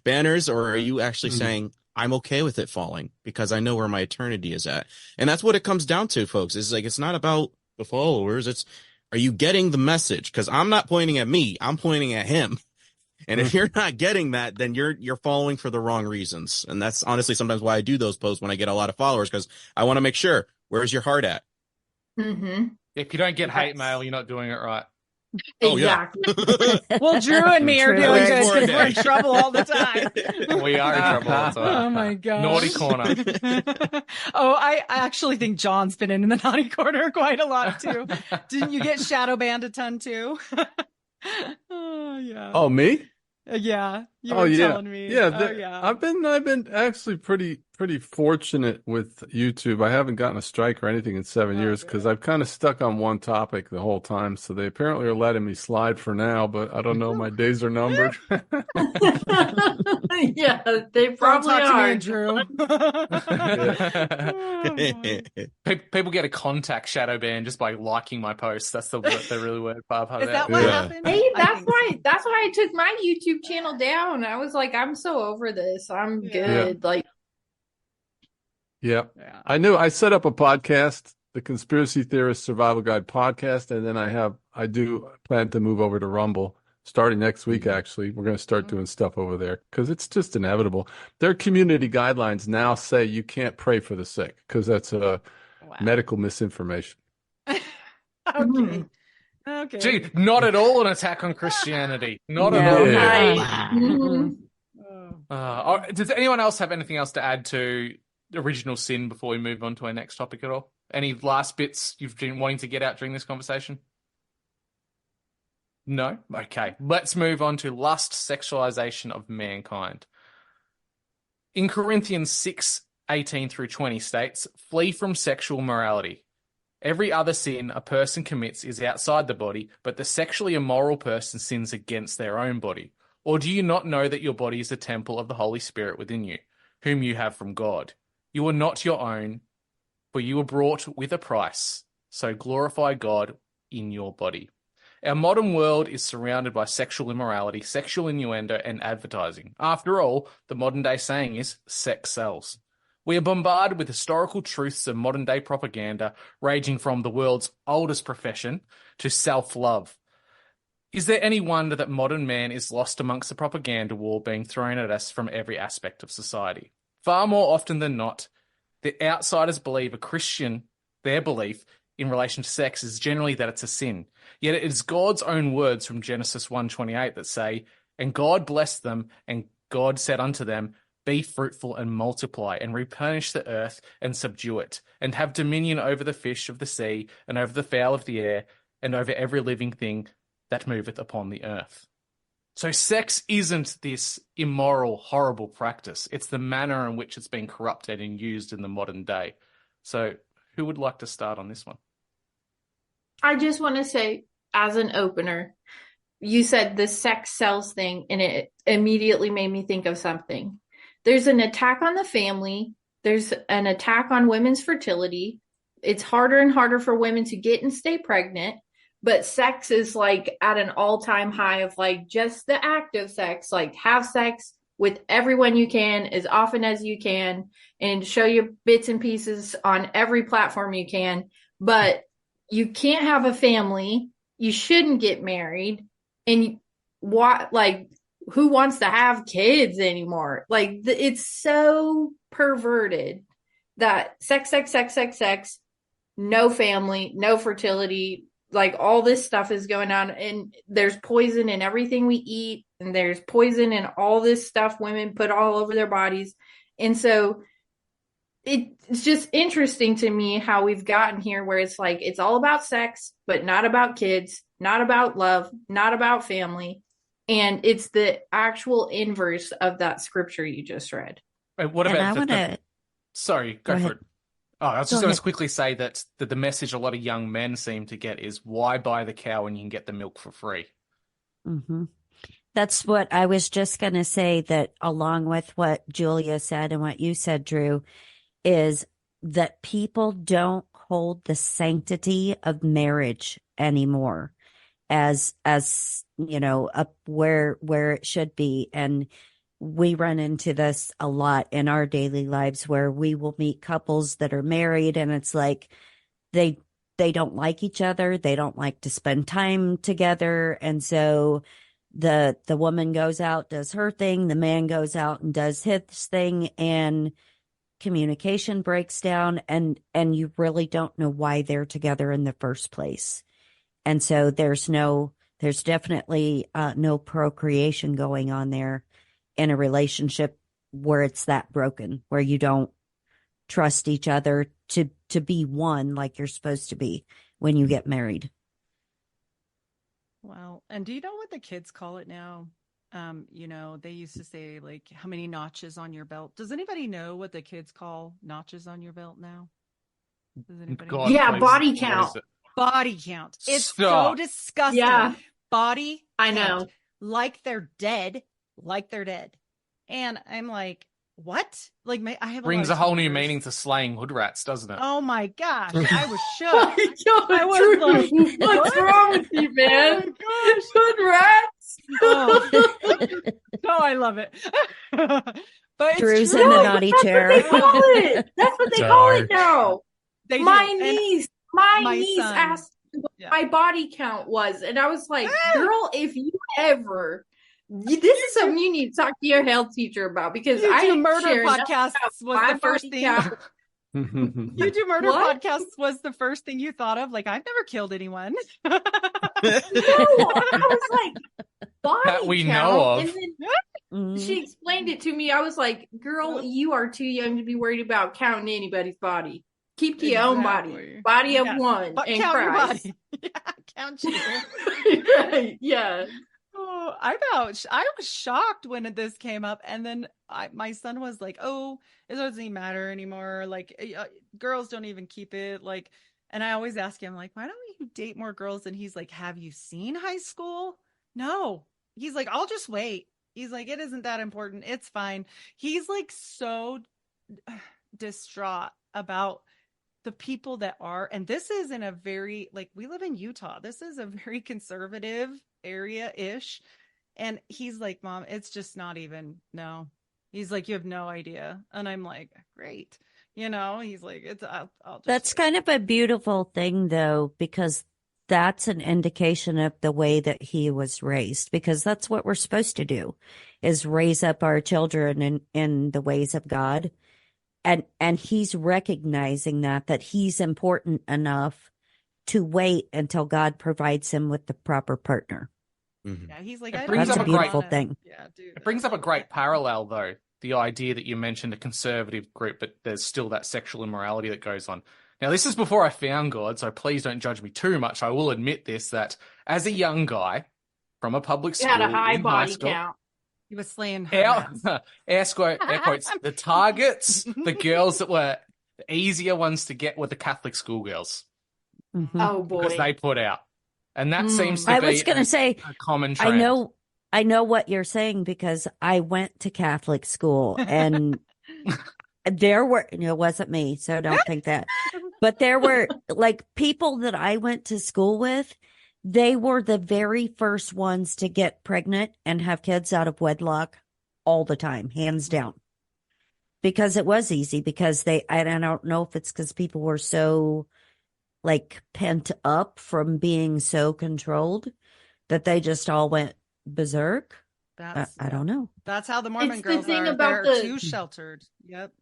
banners, or are you actually saying, I'm okay with it falling because I know where my eternity is at? And that's what it comes down to, folks. It's like, it's not about the followers. Are you getting the message? Because I'm not pointing at me. I'm pointing at him. And if you're not getting that, then you're following for the wrong reasons. And that's honestly sometimes why I do those posts when I get a lot of followers, because I want to make sure, where's your heart at? If you don't get hate mail, you're not doing it right. Exactly. Well, Drew and me are doing good because we're in trouble all the time. We are in trouble all the time. Oh my god. Naughty corner. I actually think John's been in the naughty corner quite a lot too. Didn't you get shadow banned a ton too? Oh yeah. Oh, me? Yeah. You were telling me. Yeah. I've been actually pretty fortunate with YouTube. I haven't gotten a strike or anything in 7 years because I've kind of stuck on one topic the whole time. So they apparently are letting me slide for now, but I don't know. My days are numbered. Yeah, they probably are. Drew. People get a contact shadow ban just by liking my posts. That's the really weird part of Is that what happened? Hey, that's why I took my YouTube channel down. I was like, I'm so over this. I'm good. Yeah. Like, yeah. I knew I set up a podcast, the Conspiracy Theorist Survival Guide podcast, and then I do plan to move over to Rumble starting next week. Actually, we're going to start doing stuff over there because it's just inevitable. Their community guidelines now say you can't pray for the sick because that's medical misinformation. Okay. Gee, not at all an attack on Christianity. Not at all. Does anyone else have anything else to add to original sin before we move on to our next topic at all? Any last bits you've been wanting to get out during this conversation? No? Okay. Let's move on to lust, sexualization of mankind. In Corinthians 6:18-20 states, flee from sexual morality. Every other sin a person commits is outside the body, but the sexually immoral person sins against their own body. Or do you not know that your body is a temple of the Holy Spirit within you, whom you have from God? You are not your own, for you were bought with a price. So glorify God in your body. Our modern world is surrounded by sexual immorality, sexual innuendo, and advertising. After all, the modern day saying is sex sells. We are bombarded with historical truths and modern day propaganda, ranging from the world's oldest profession to self-love. Is there any wonder that modern man is lost amongst the propaganda war being thrown at us from every aspect of society? Far more often than not, the outsiders believe their belief in relation to sex is generally that it's a sin. Yet it is God's own words from Genesis 1:28 that say, "And God blessed them, and God said unto them, Be fruitful and multiply, and replenish the earth and subdue it, and have dominion over the fish of the sea, and over the fowl of the air, and over every living thing that moveth upon the earth." So sex isn't this immoral, horrible practice. It's the manner in which it's been corrupted and used in the modern day. So who would like to start on this one? I just want to say, as an opener, you said the sex sells thing, and it immediately made me think of something. There's an attack on the family. There's an attack on women's fertility. It's harder and harder for women to get and stay pregnant, but sex is like at an all-time high of like just the act of sex, like have sex with everyone you can as often as you can and show your bits and pieces on every platform you can, but you can't have a family. You shouldn't get married. And what, like, who wants to have kids anymore? Like, it's so perverted that sex, no family, no fertility, like all this stuff is going on. And there's poison in everything we eat. And there's poison in all this stuff women put all over their bodies. And so it's just interesting to me how we've gotten here where it's like, it's all about sex, but not about kids, not about love, not about family. And it's the actual inverse of that scripture you just read. Wait, what about sorry, go for it. Oh, I was just going to quickly say that the message a lot of young men seem to get is why buy the cow when you can get the milk for free? Mm-hmm. That's what I was just going to say, that along with what Julia said and what you said, Drew, is that people don't hold the sanctity of marriage anymore as you know, up where it should be. And we run into this a lot in our daily lives where we will meet couples that are married and it's like they don't like each other, they don't like to spend time together, and so the woman goes out, does her thing, the man goes out and does his thing, and communication breaks down, and you really don't know why they're together in the first place. And so there's definitely no procreation going on there in a relationship where it's that broken, where you don't trust each other to be one like you're supposed to be when you get married. Wow. And do you know what the kids call it now? You know, they used to say, like, how many notches on your belt? Does anybody know what the kids call notches on your belt now? Does anybody know? Yeah, body count. Body count. It's Stop. so disgusting. Yeah. Body I count. know. Like they're dead. And I'm like, what? Like, I have Brings a a whole new teenagers. meaning to slaying hood rats, doesn't it? Oh my gosh. I was shook. God, I was like, what's wrong with you, man? Oh Good rats. Oh. No, I love it. But it's Drew's true. in the naughty chair. That's what they call it. That's what they call it now. They do. My And niece son. asked what my body count was, and I was like, girl, if you ever, this is something you need to talk to your health teacher about, because You I do murder share nothing podcasts about was my the first body thing. count. You do murder What? podcasts was the first thing you thought of. Like, I've never killed anyone. No, I was like, body That we count. know of. And then she explained it to me. I was like, girl, you are too young to be worried about counting anybody's body. Keep to your own body. Body of one. But And count your Christ. body. Yeah, count you. Right, yeah. Oh, I was shocked when this came up, and then my son was like, "Oh, it doesn't even matter anymore. Like, girls don't even keep it." Like, and I always ask him, like, "Why don't you date more girls?" And he's like, "Have you seen high school?" No. He's like, "I'll just wait." He's like, "It isn't that important. It's fine." He's like so distraught about the people that are, and this is in a very, like, we live in Utah. This is a very conservative area-ish. And he's like, "Mom, it's just not even, no." He's like, "You have no idea." And I'm like, "Great." You know, he's like, I'll just That's wait. kind of a beautiful thing, though, because that's an indication of the way that he was raised, because that's what we're supposed to do, is raise up our children in the ways of God. And he's recognizing that he's important enough to wait until God provides him with the proper partner. Mm-hmm. Yeah, he's like, It "I brings don't up That's a a beautiful wanna-" thing. Yeah, dude. It brings up a great parallel, though, the idea that you mentioned a conservative group, but there's still that sexual immorality that goes on. Now, this is before I found God, so please don't judge me too much. I will admit this, that as a young guy from a public You school had a high in body high school, count. He was slaying air her. quotes, the targets, the girls that were the easier ones to get were the Catholic schoolgirls, Mhm. Oh because boy. they put out. And that seems to I be was going to say, a common trend. I know what you're saying because I went to Catholic school and there were, it wasn't me, so don't think that. But there were like people that I went to school with, they were the very first ones to get pregnant and have kids out of wedlock all the time, hands down. Because it was easy, because I don't know if it's because people were so like pent up from being so controlled that they just all went berserk. I don't know. That's how the Mormon It's the girls thing are. about They're the- too sheltered. Yep.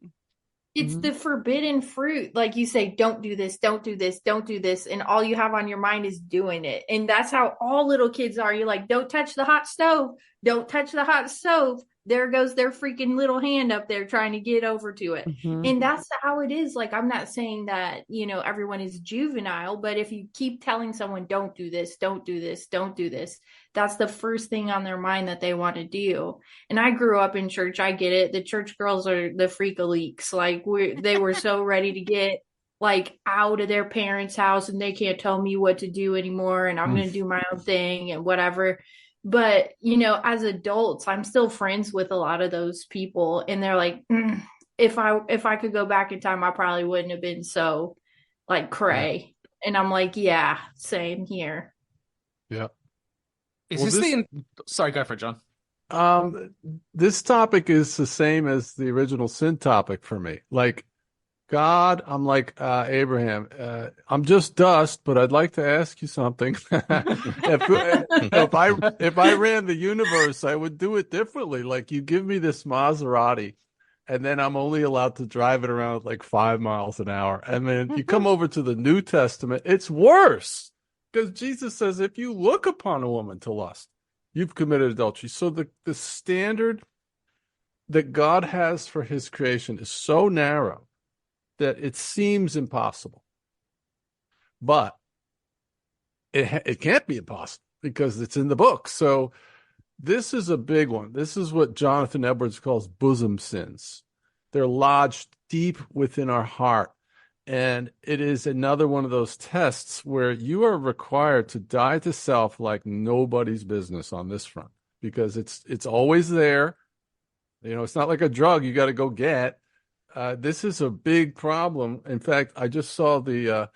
It's the forbidden fruit. Like you say, don't do this, don't do this, don't do this. And all you have on your mind is doing it. And that's how all little kids are. You're like, don't touch the hot stove. Don't touch the hot stove. There goes their freaking little hand up there trying to get over to it. And that's how it is. Like, I'm not saying that, everyone is juvenile, but if you keep telling someone, don't do this, don't do this, don't do this, that's the first thing on their mind that they want to do. And I grew up in church. I get it. The church girls are the freak-a-leaks. Like, they were so ready to get like out of their parents' house and they can't tell me what to do anymore. And I'm going to do my own thing and whatever. But, as adults, I'm still friends with a lot of those people. And they're like, if I could go back in time, I probably wouldn't have been so like cray. And I'm like, yeah, same here. Yeah. Sorry, go for it, John. This topic is the same as the original sin topic for me. Like, God, I'm like Abraham. I'm just dust, but I'd like to ask you something. If I ran the universe, I would do it differently. Like, you give me this Maserati, and then I'm only allowed to drive it around at like 5 miles an hour. And then you come over to the New Testament, it's worse, because Jesus says, if you look upon a woman to lust, you've committed adultery. So the standard that God has for his creation is so narrow that it seems impossible. But it can't be impossible because it's in the book. So this is a big one. This is what Jonathan Edwards calls bosom sins. They're lodged deep within our heart. And it is another one of those tests where you are required to die to self like nobody's business on this front, because it's always there. It's not like a drug you got to go get. This is a big problem. In fact, I just saw the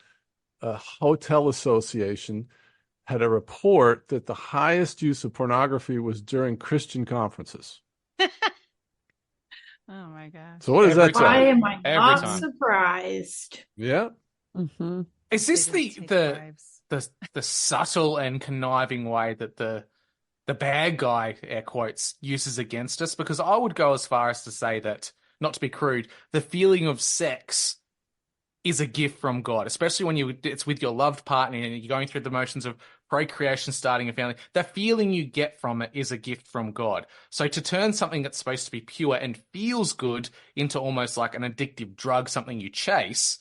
Hotel Association had a report that the highest use of pornography was during Christian conferences. Oh my gosh. So what does that tell you? Why am I Every not time. surprised? Yeah. Is this They just take the bribes. the subtle and conniving way that the bad guy, air quotes, uses against us? Because I would go as far as to say that, not to be crude, the feeling of sex is a gift from God, especially when it's with your loved partner and you're going through the motions of procreation, starting a family. The feeling you get from it is a gift from God. So to turn something that's supposed to be pure and feels good into almost like an addictive drug, something you chase,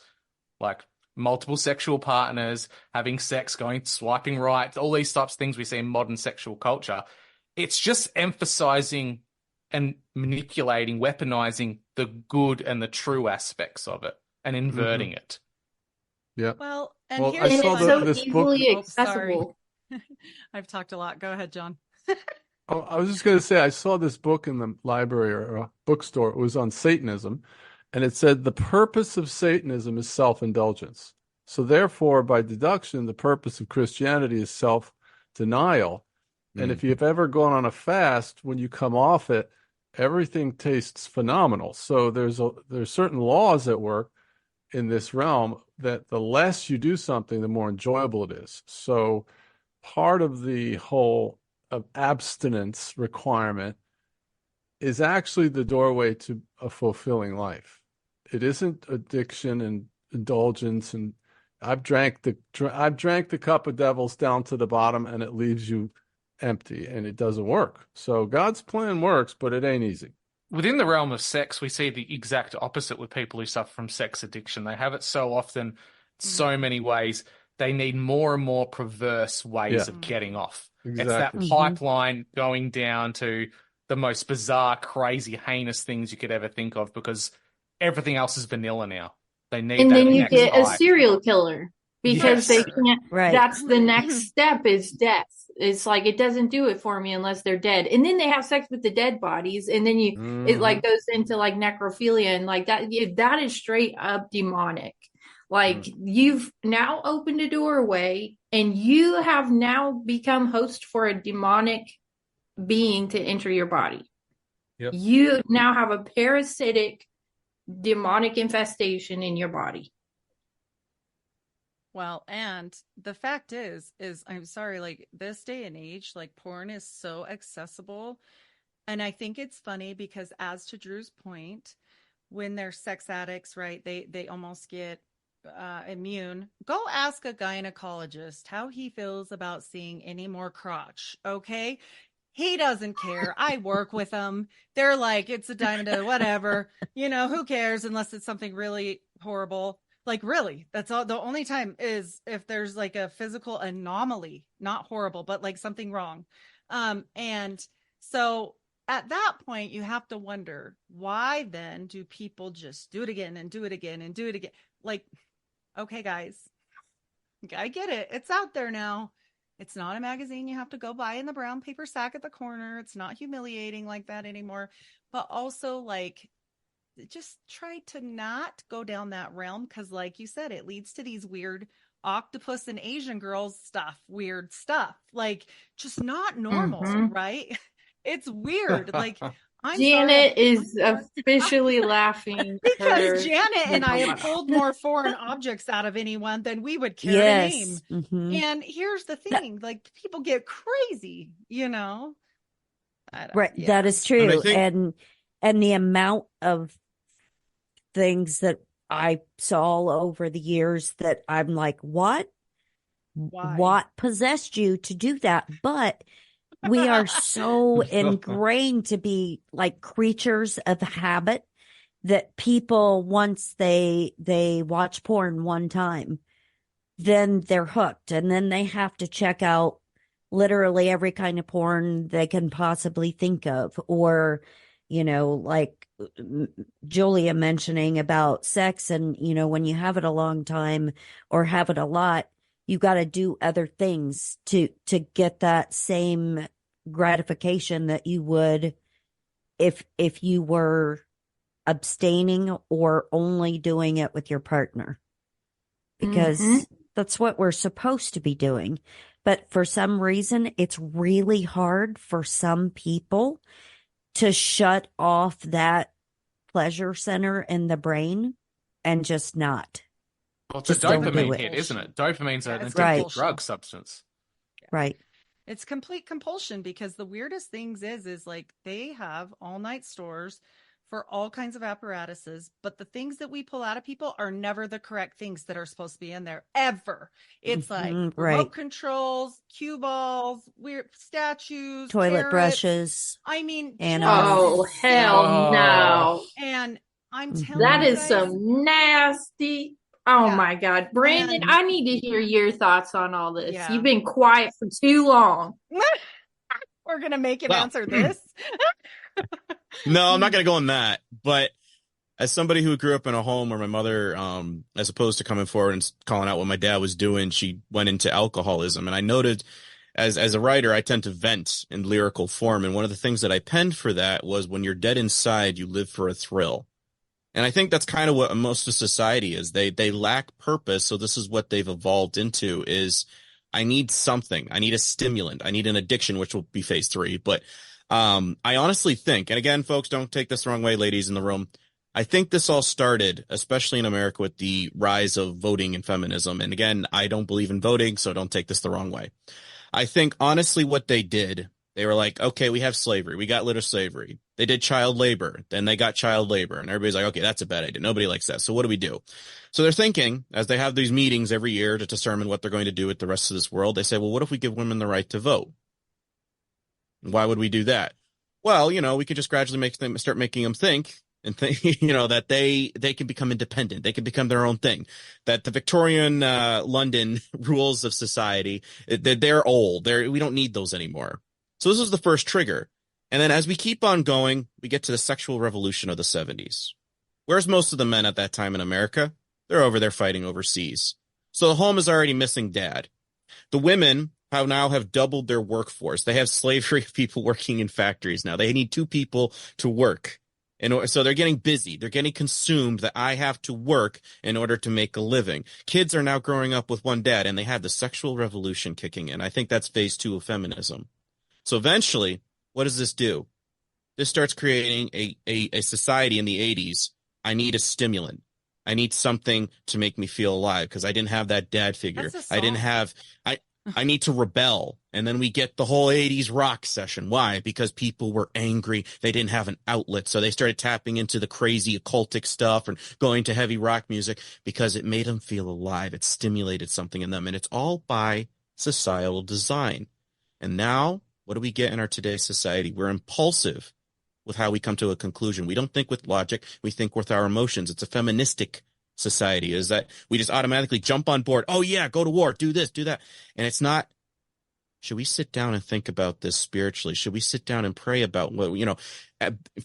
like multiple sexual partners, having sex, swiping right, all these types of things we see in modern sexual culture, it's just emphasizing and manipulating, weaponizing the good and the true aspects of it and inverting it. Yeah. Well, and Well, here's I And saw it's the so this easily book. accessible. I've talked a lot. Go ahead, John. Oh, I was just going to say, I saw this book in the library or a bookstore. It was on Satanism, and it said the purpose of Satanism is self-indulgence. So therefore, by deduction, the purpose of Christianity is self-denial. And if you've ever gone on a fast, when you come off it, everything tastes phenomenal. So there's certain laws at work in this realm that the less you do something, the more enjoyable it is. So part of the whole of abstinence requirement is actually the doorway to a fulfilling life. It isn't addiction and indulgence. And I've drank the cup of devils down to the bottom, and it leaves you empty, and it doesn't work. So God's plan works, but it ain't easy. Within the realm of sex, we see the exact opposite with people who suffer from sex addiction. They have it so often, so many ways. They need more and more perverse ways of getting off. Exactly. It's that pipeline going down to the most bizarre, crazy, heinous things you could ever think of, because everything else is vanilla now. They need And that then you next get a high. serial killer. because they can't. Right. That's the next step is death. It's like it doesn't do it for me unless they're dead, and then they have sex with the dead bodies, and then it like goes into like necrophilia and like that. That is straight up demonic. Like you've now opened a doorway, and you have now become host for a demonic being to enter your body. Yep. You now have a parasitic demonic infestation in your body. Well, and the fact is I'm sorry, like this day and age, like porn is so accessible. And I think it's funny because as to Drew's point, when they're sex addicts, right, they almost get immune. Go ask a gynecologist how he feels about seeing any more crotch. Okay. He doesn't care. I work with them. They're like, it's a diamond, whatever, who cares unless it's something really horrible. Like really, that's all. The only time is if there's like a physical anomaly, not horrible, but like something wrong. And so at that point, you have to wonder, why then do people just do it again and do it again and do it again? Like, okay, guys, I get it. It's out there now. It's not a magazine you have to go buy in the brown paper sack at the corner. It's not humiliating like that anymore. But also, like, just try to not go down that realm because, like you said, it leads to these weird octopus and Asian girls weird stuff. Like, just not normal, right? It's weird. Like, Janet is officially laughing because Janet and I have pulled more foreign objects out of anyone than we would care to name. Mm-hmm. And here's the thing: like, people get crazy, Right, yeah. That is true, and the amount of things that I saw over the years that I'm like, what? Why? What possessed you to do that? But we are so ingrained to be like creatures of habit that people, once they watch porn one time, then they're hooked, and then they have to check out literally every kind of porn they can possibly think of, or like Julia mentioning about sex, and when you have it a long time or have it a lot, you got to do other things to get that same gratification that you would if you were abstaining or only doing it with your partner, because that's what we're supposed to be doing. But for some reason, it's really hard for some people to shut off that pleasure center in the brain and just not. Well, it's a dopamine hit, isn't it? Dopamine's an addictive drug substance. Right. It's complete compulsion, because the weirdest things is like they have all night stores for all kinds of apparatuses, but the things that we pull out of people are never the correct things that are supposed to be in there ever. It's like remote controls, cue balls, weird statues, toilet brushes. I mean, oh hell no! And I'm telling that you, is some nasty. Oh my God, Brandon, I need to hear your thoughts on all this. You've been quiet for too long. We're gonna make him answer this. No, I'm not going to go on that. But as somebody who grew up in a home where my mother, as opposed to coming forward and calling out what my dad was doing, she went into alcoholism. And I noted, as a writer, I tend to vent in lyrical form. And one of the things that I penned for that was, when you're dead inside, you live for a thrill. And I think that's kind of what most of society is. They lack purpose. So this is what they've evolved into is, I need something. I need a stimulant. I need an addiction, which will be phase 3. But I honestly think, and again, folks, don't take this the wrong way, ladies in the room, I think this all started, especially in America, with the rise of voting and feminism. And again, I don't believe in voting, so don't take this the wrong way. I think, honestly, what they did, they were like, okay, we have slavery. We got rid of slavery. They did child labor. Then they got child labor. And everybody's like, okay, that's a bad idea. Nobody likes that. So what do we do? So they're thinking, as they have these meetings every year to determine what they're going to do with the rest of this world, they say, well, what if we give women the right to vote? Why would we do that? Well, we could just gradually start making them think and think, that they can become independent. They can become their own thing. That the Victorian London rules of society, they're old. We don't need those anymore. So this was the first trigger. And then as we keep on going, we get to the sexual revolution of the 70s. Where's most of the men at that time in America? They're over there fighting overseas. So the home is already missing dad. The women now have doubled their workforce. They have slavery of people working in factories now. They need 2 people to work. So they're getting busy. They're getting consumed that I have to work in order to make a living. Kids are now growing up with one dad, and they have the sexual revolution kicking in. I think that's phase 2 of feminism. So eventually, what does this do? This starts creating a society in the 80s. I need a stimulant. I need something to make me feel alive because I didn't have that dad figure. I need to rebel. And then we get the whole 80s rock session. Why? Because people were angry. They didn't have an outlet. So they started tapping into the crazy occultic stuff and going to heavy rock music because it made them feel alive. It stimulated something in them. And it's all by societal design. And now, what do we get in our today's society? We're impulsive with how we come to a conclusion. We don't think with logic. We think with our emotions. It's a feministic society, is that we just automatically jump on board. Oh yeah, go to war, do this, do that. And it's not, should we sit down and think about this spiritually? Should we sit down and pray about what,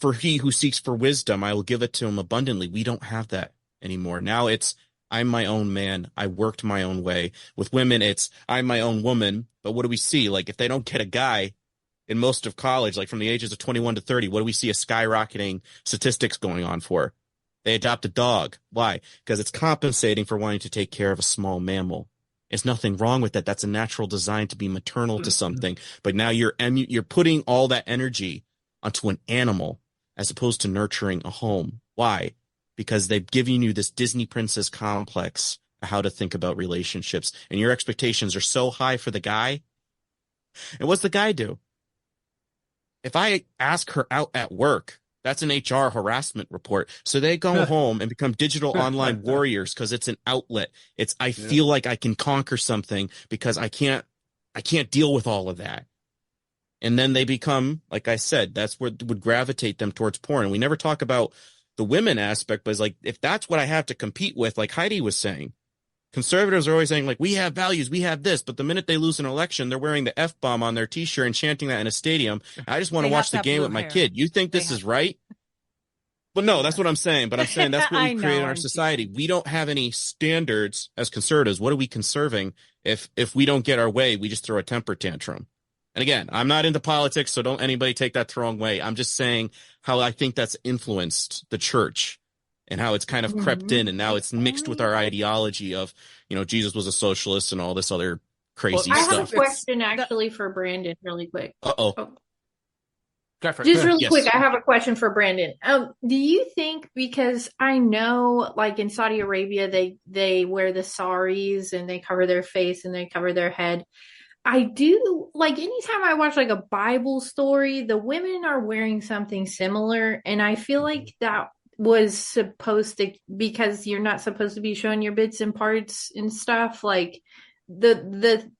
for he who seeks for wisdom, I will give it to him abundantly. We don't have that anymore. Now it's, I'm my own man. I worked my own way. With women, it's, I'm my own woman. But what do we see? Like if they don't get a guy in most of college, like from the ages of 21 to 30, what do we see? A skyrocketing statistics going on for? They adopt a dog. Why? Because it's compensating for wanting to take care of a small mammal. There's nothing wrong with that. That's a natural design to be maternal to something. But now you're putting all that energy onto an animal as opposed to nurturing a home. Why? Because they've given you this Disney princess complex of how to think about relationships. And your expectations are so high for the guy. And what's the guy do? If I ask her out at work, that's an HR harassment report. So they go home and become digital online warriors because it's an outlet. I feel like I can conquer something because I can't deal with all of that. And then they become, like I said, that's what would gravitate them towards porn. And we never talk about the women aspect, but it's like, if that's what I have to compete with, like Heidi was saying, conservatives are always saying, like, we have values, we have this, but the minute they lose an election, they're wearing the F-bomb on their T-shirt and chanting that in a stadium. I just want to watch the game with my kid. You think this is right? Well, no, that's what I'm saying, but I'm saying that's what we've created in our society. We don't have any standards as conservatives. What are we conserving? If we don't get our way, we just throw a temper tantrum. And again, I'm not into politics, so don't anybody take that the wrong way. I'm just saying how I think that's influenced the church. And how it's kind of crept in, and now it's mixed with our ideology of, Jesus was a socialist and all this other crazy stuff. I have a question actually for Brandon really quick. Oh. Go for it. Just really quick, I have a question for Brandon. Do you think, because I know like in Saudi Arabia, they wear the saris and they cover their face and they cover their head. I do, like, anytime I watch like a Bible story, the women are wearing something similar. And I feel like that was supposed to, because you're not supposed to be showing your bits and parts and stuff, like the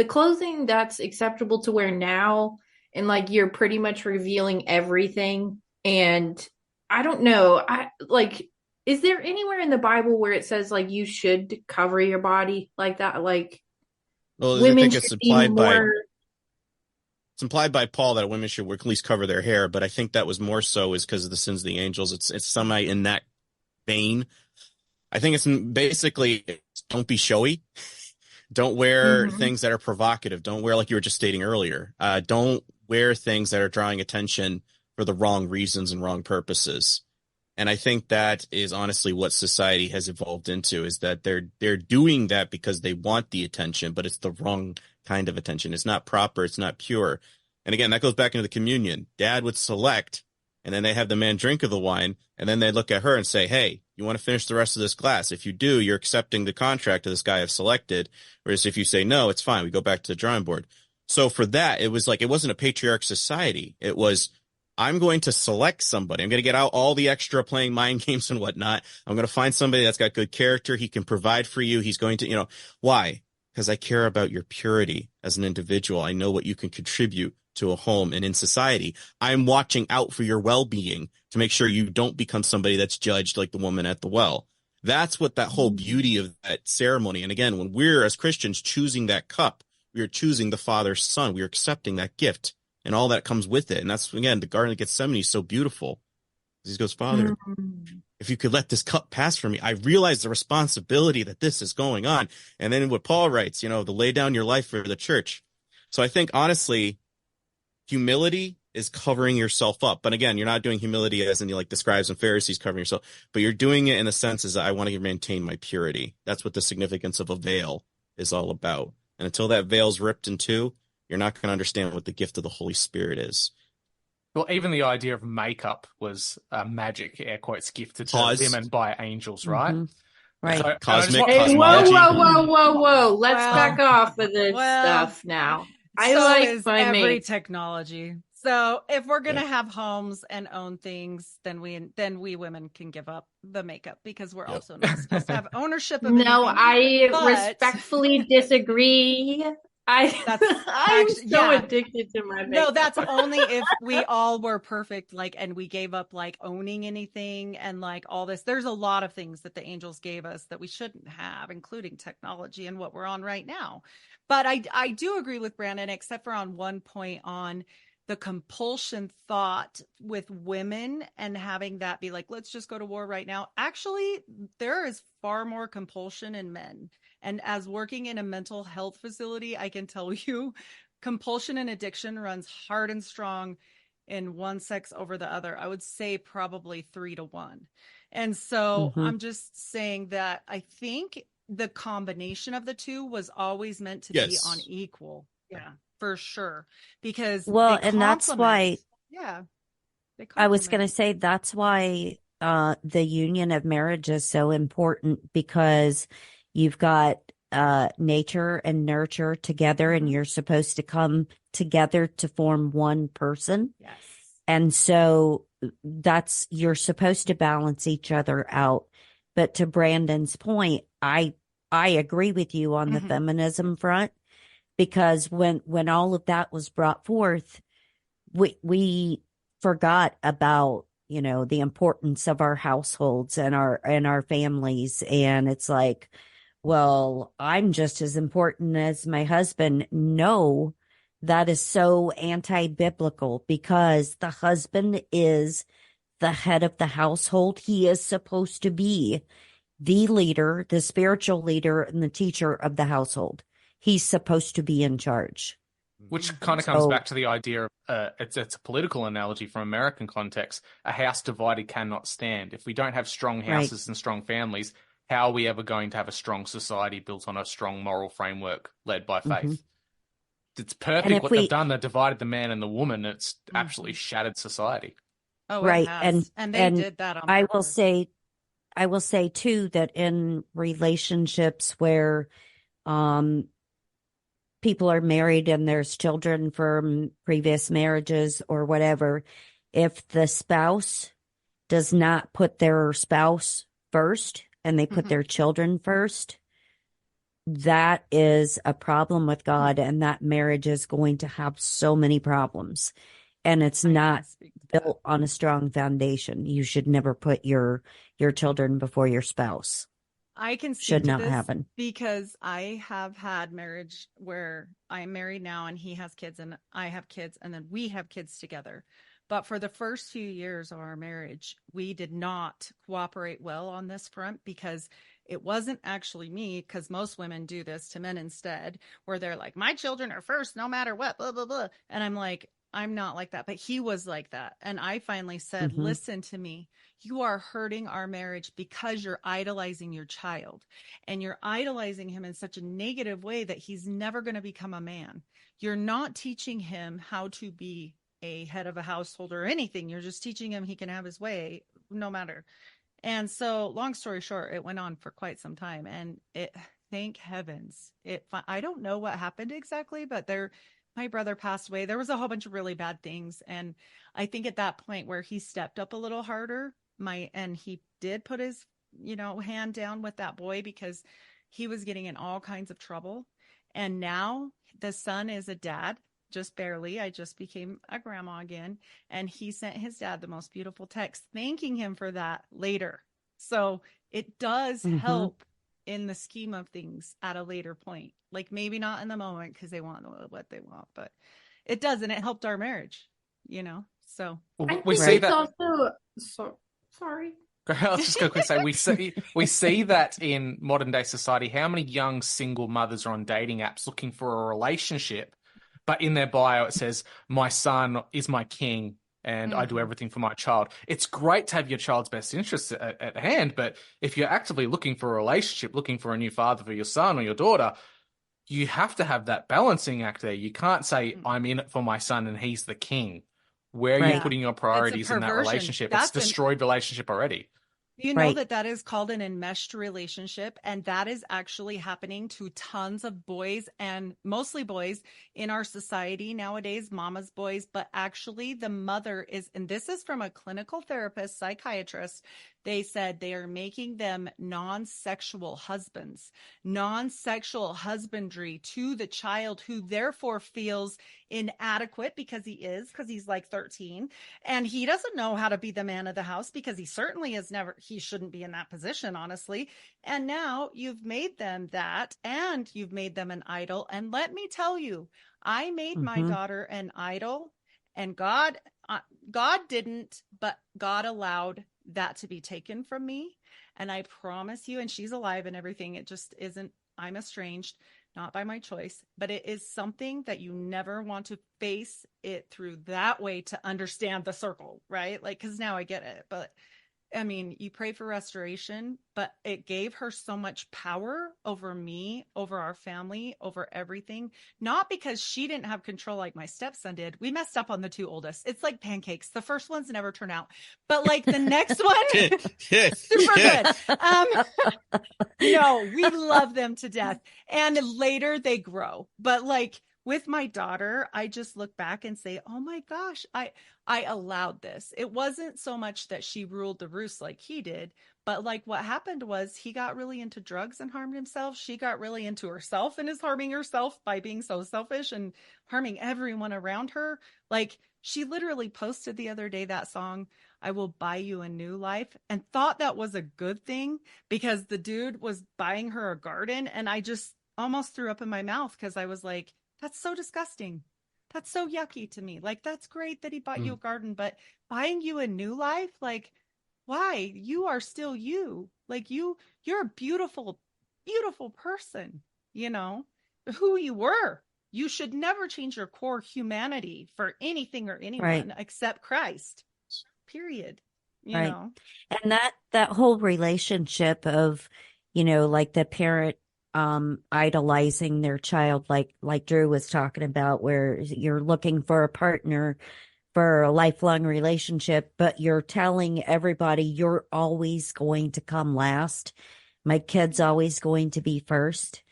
clothing that's acceptable to wear now, and like you're pretty much revealing everything. And I don't know, is there anywhere in the Bible where it says like you should cover your body like that? Like, well, women should be more. It's implied by Paul that women should at least cover their hair, but I think that was more so is because of the sins of the angels. It's semi in that vein. I think it's basically don't be showy. Don't wear things that are provocative. Don't wear, like you were just stating earlier. Don't wear things that are drawing attention for the wrong reasons and wrong purposes. And I think that is honestly what society has evolved into, is that they're doing that because they want the attention, but it's the wrong kind of attention. It's not proper. It's not pure. And again, that goes back into the communion. Dad would select, and then they have the man drink of the wine, and then they look at her and say, hey, you want to finish the rest of this glass? If you do, you're accepting the contract of this guy I've selected. Whereas if you say no, it's fine. We go back to the drawing board. So for that, it was like, it wasn't a patriarch society. It was, I'm going to select somebody. I'm going to get out all the extra playing mind games and whatnot. I'm going to find somebody that's got good character. He can provide for you. He's going to, why? Because I care about your purity as an individual. I know what you can contribute to a home and in society. I'm watching out for your well-being to make sure you don't become somebody that's judged like the woman at the well. That's what that whole beauty of that ceremony. And again, when we're as Christians choosing that cup, we are choosing the Father's Son. We are accepting that gift and all that comes with it. And that's, again, the Garden of Gethsemane is so beautiful. He goes, Father, if you could let this cup pass from me, I realize the responsibility that this is going on. And then what Paul writes, to lay down your life for the church. So I think, honestly, humility is covering yourself up. But again, you're not doing humility as in like the scribes and Pharisees covering yourself, but you're doing it in the sense is that I want to maintain my purity. That's what the significance of a veil is all about. And until that veil's ripped in two, you're not going to understand what the gift of the Holy Spirit is. Well, even the idea of makeup was a magic, air quotes, gifted to women by angels, right? Mm-hmm. Right. So, Cosmic Hey, cosmology. whoa. Let's back off of this stuff now. I like my every mate. technology. So if we're gonna have homes and own things, then we women can give up the makeup because we're also not supposed to have ownership of No, anything. I respectfully disagree. I'm so addicted to my makeup. No, that's only if we all were perfect, and we gave up owning anything and all this. There's a lot of things that the angels gave us that we shouldn't have, including technology and what we're on right now. But I do agree with Brandon, except for on one point on the compulsion thought with women and having that be let's just go to war right now. Actually, there is far more compulsion in men. And as working in a mental health facility, I can tell you compulsion and addiction runs hard and strong in one sex over the other. I would say probably 3-1. And so I'm just saying that I think the combination of the two was always meant to be on equal. Yeah, for sure. Because and that's why, I was going to say, that's why the union of marriage is so important, because you've got nature and nurture together, and you're supposed to come together to form one person. Yes. And so you're supposed to balance each other out. But to Brandon's point, I agree with you on the feminism front, because when all of that was brought forth, we forgot about the importance of our households and our families. And it's well, I'm just as important as my husband. No, that is so anti-biblical, because the husband is the head of the household. He is supposed to be the leader, the spiritual leader, and the teacher of the household. He's supposed to be in charge. Which kind of comes back to the idea of it's a political analogy from American context. A house divided cannot stand. If we don't have strong houses and strong families, how are we ever going to have a strong society built on a strong moral framework led by faith? It's perfect what they've done. They divided the man and the woman. It's absolutely shattered society. Oh, right. And they did that on purpose. I will say too that in relationships where people are married and there's children from previous marriages or whatever, if the spouse does not put their spouse first and they put their children first, that is a problem with God, and that marriage is going to have so many problems. And it's not built on a strong foundation. You should never put your children before your spouse. I can see should not happen, because I have had marriage where I'm married now and he has kids and I have kids and then we have kids together. But for the first few years of our marriage, we did not cooperate well on this front, because it wasn't actually me, because most women do this to men instead, where they're like, my children are first, no matter what, blah, blah, blah. And I'm like, I'm not like that. But he was like that. And I finally said, listen to me. You are hurting our marriage because you're idolizing your child, and you're idolizing him in such a negative way that he's never going to become a man. You're not teaching him how to be a head of a household or anything. You're just teaching him he can have his way no matter. And so, long story short, it went on for quite some time, and thank heavens, I don't know what happened exactly, but my brother passed away. There was a whole bunch of really bad things. And I think at that point where he stepped up a little harder, and he did put his, hand down with that boy, because he was getting in all kinds of trouble. And now the son is a dad, just barely. I just became a grandma again. And he sent his dad the most beautiful text, thanking him for that later. So it does help in the scheme of things at a later point. Like maybe not in the moment because they want what they want, but it does. And it helped our marriage, So I We think see it's that. also sorry. I was just going to say we see that in modern day society. How many young single mothers are on dating apps looking for a relationship, but in their bio it says, "My son is my king, and I do everything for my child." It's great to have your child's best interests at hand, but if you're actively looking for a relationship, looking for a new father for your son or your daughter, you have to have that balancing act there. You can't say, "I'm in it for my son and he's the king." Where are you Right. putting your priorities in that perversion. relationship? That's It's destroyed relationship already. You know Right. that is called an enmeshed relationship, and that is actually happening to tons of boys, and mostly boys in our society nowadays, mama's boys, but actually the mother is, and this is from a clinical therapist, psychiatrist, they said they are making them non-sexual husbands, non-sexual husbandry to the child, who therefore feels inadequate because he's like 13, and he doesn't know how to be the man of the house because he certainly he shouldn't be in that position, honestly. And now you've made them that, and you've made them an idol. And let me tell you, I made my daughter an idol, and God didn't, but God allowed that to be taken from me. And I promise you, and she's alive and everything, it just isn't, I'm estranged, not by my choice, but it is something that you never want to face it through that way to understand the circle, right? Like, because now I get it, but I mean, you pray for restoration, but it gave her so much power over me, over our family, over everything. Not because she didn't have control like my stepson did. We messed up on the two oldest. It's like pancakes. The first ones never turn out, but like the next one, super good. No, we love them to death. And later they grow. But like with my daughter, I just look back and say, oh my gosh, I allowed this. It wasn't so much that she ruled the roost like he did, but like what happened was he got really into drugs and harmed himself. She got really into herself and is harming herself by being so selfish and harming everyone around her. Like she literally posted the other day that song, "I Will Buy You a New Life," and thought that was a good thing because the dude was buying her a garden. And I just almost threw up in my mouth because I was like, that's so disgusting. That's so yucky to me. Like, that's great that he bought you a garden, but buying you a new life, like, why? You are still you. Like, you're a beautiful, beautiful person, you know, who you were. You should never change your core humanity for anything or anyone except Christ, period. You know? And that whole relationship of, you know, like the parent idolizing their child, like Drew was talking about, where you're looking for a partner for a lifelong relationship, but you're telling everybody you're always going to come last. My kid's always going to be first.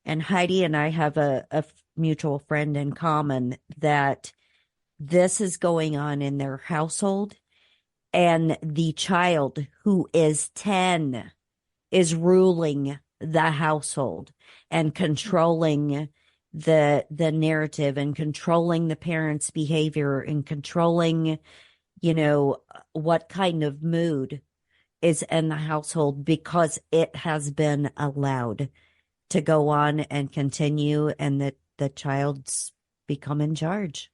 And Heidi and I have a mutual friend in common that this is going on in their household, and the child who is 10 is ruling the household and controlling the narrative and controlling the parents' behavior and controlling, you know, what kind of mood is in the household because it has been allowed to go on and continue, and that the child's become in charge.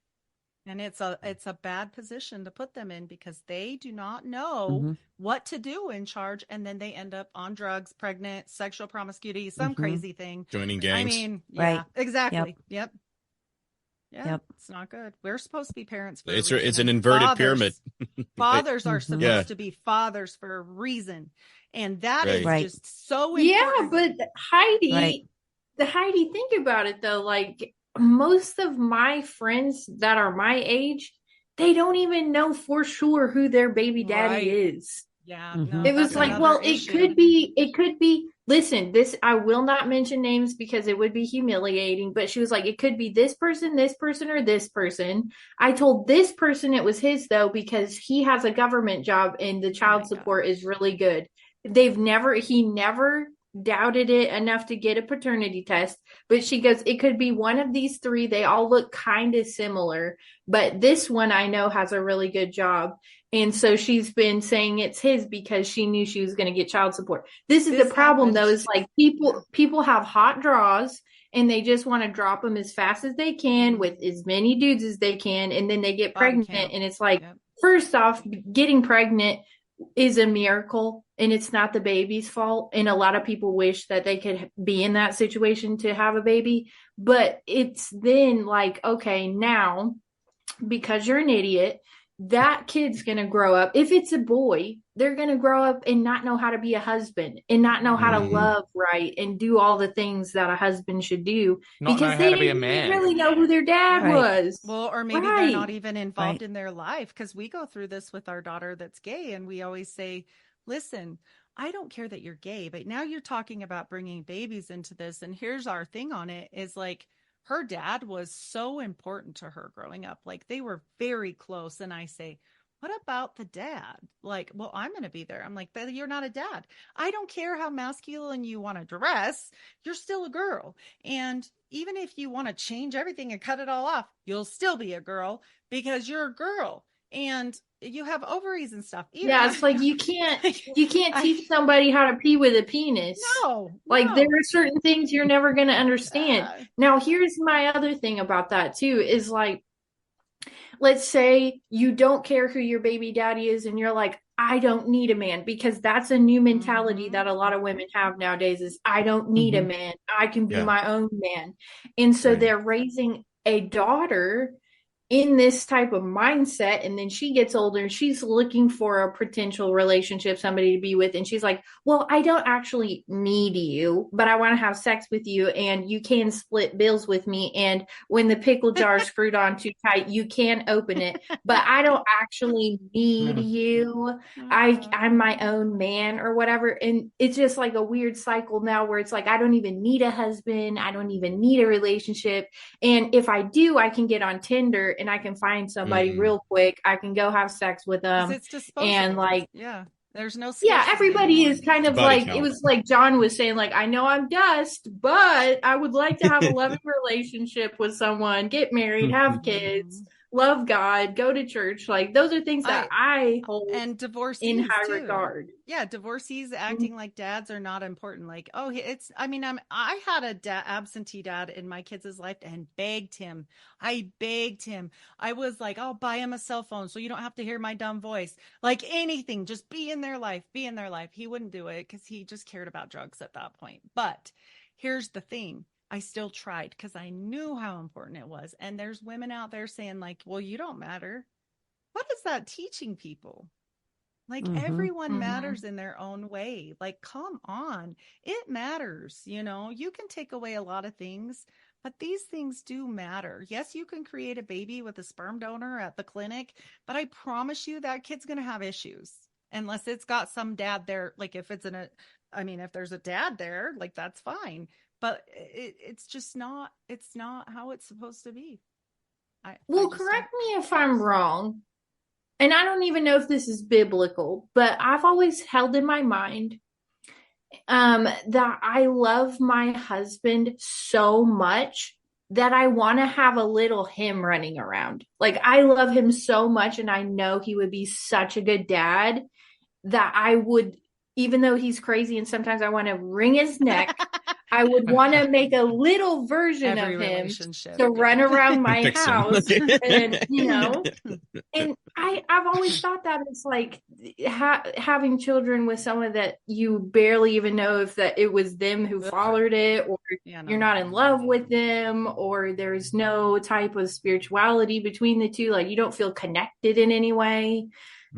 And it's a bad position to put them in because they do not know what to do in charge, and then they end up on drugs, pregnant, sexual promiscuity, some crazy thing. Joining gangs. I mean, yeah, exactly. Yep. Yeah, it's not good. We're supposed to be parents for a reason. It's an inverted pyramid. Fathers are supposed to be fathers for a reason. And that is just so important. Yeah, but Heidi, think about it though, like most of my friends that are my age, they don't even know for sure who their baby daddy is. Yeah. Mm-hmm. No, It was like, well, it could be, listen, this, I will not mention names because it would be humiliating, but she was like, it could be this person, or this person. I told this person it was his though, because he has a government job and the child support is really good. He never doubted it enough to get a paternity test, but she goes, it could be one of these three. They all look kind of similar, but this one I know has a really good job. And so she's been saying it's his because she knew she was going to get child support. This is the problem though, is like people have hot draws and they just want to drop them as fast as they can with as many dudes as they can, and then they get pregnant, and it's like, first off, getting pregnant is a miracle, and it's not the baby's fault, and a lot of people wish that they could be in that situation to have a baby, but it's then like, okay, now because you're an idiot, that kid's going to grow up. If it's a boy, they're going to grow up and not know how to be a husband and not know how to love right and do all the things that a husband should do, because they didn't really know who their dad was. Well, or maybe they're not even involved in their life, because we go through this with our daughter that's gay, and we always say, listen, I don't care that you're gay, but now you're talking about bringing babies into this. And here's our thing on it is like, her dad was so important to her growing up. Like, they were very close. And I say, what about the dad? Like, well, I'm going to be there. I'm like, but you're not a dad. I don't care how masculine you want to dress. You're still a girl. And even if you want to change everything and cut it all off, you'll still be a girl because you're a girl. And you have ovaries and stuff. It's like you can't teach somebody how to pee with a penis. No. There are certain things you're never going to understand. Now, here's my other thing about that too, is like, let's say you don't care who your baby daddy is, and you're like, I don't need a man, because that's a new mentality that a lot of women have nowadays is, I don't need a man. I can be my own man. And so they're raising a daughter in this type of mindset, and then she gets older and she's looking for a potential relationship, somebody to be with, and she's like, well, I don't actually need you, but I want to have sex with you, and you can split bills with me, and when the pickle jar is screwed on too tight, you can open it, but I don't actually need you. I'm my own man or whatever. And it's just like a weird cycle now where it's like, I don't even need a husband, I don't even need a relationship, and if I do, I can get on Tinder and I can find somebody real quick. I can go have sex with them. And like, there's no, everybody is kind of like, it was like John was saying, like, I know I'm dust, but I would like to have a loving relationship with someone, get married, have kids, love God, go to church. Like, those are things that I hold and divorcees in high too. regard. Yeah, divorcees acting like dads are not important. Like, oh, it's, I mean, I had a absentee dad in my kids' life and begged him. I begged him. I was like, I'll buy him a cell phone so you don't have to hear my dumb voice. Like, anything, just be in their life, be in their life. He wouldn't do it because he just cared about drugs at that point. But here's the thing. I still tried because I knew how important it was. And there's women out there saying like, well, you don't matter. What is that teaching people? Like, everyone matters in their own way. Like, come on, it matters. You know, you can take away a lot of things, but these things do matter. Yes, you can create a baby with a sperm donor at the clinic, but I promise you that kid's going to have issues unless it's got some dad there. Like, if it's if there's a dad there, like, that's fine. But it's just not, it's not how it's supposed to be. Correct me if I'm wrong. And I don't even know if this is biblical, but I've always held in my mind that I love my husband so much that I want to have a little him running around. Like, I love him so much, and I know he would be such a good dad that I would, even though he's crazy and sometimes I want to wring his neck, I would want to make a little version of him to run around my house. And, you know, and I've always thought that it's like having children with someone that you barely even know if that it was them who fathered it, or you're not in love with them, or there's no type of spirituality between the two. Like, you don't feel connected in any way.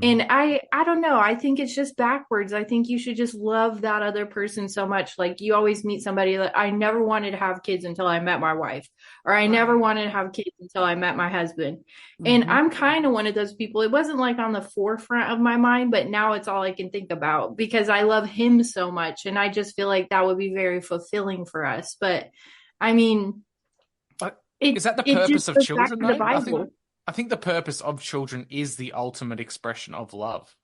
And I don't know. I think it's just backwards. I think you should just love that other person so much. Like, you always meet somebody that I never wanted to have kids until I met my wife, or I never wanted to have kids until I met my husband. And I'm kind of one of those people. It wasn't like on the forefront of my mind, but now it's all I can think about because I love him so much. And I just feel like that would be very fulfilling for us. But I mean, is that the purpose of children, though? I think the purpose of children is the ultimate expression of love.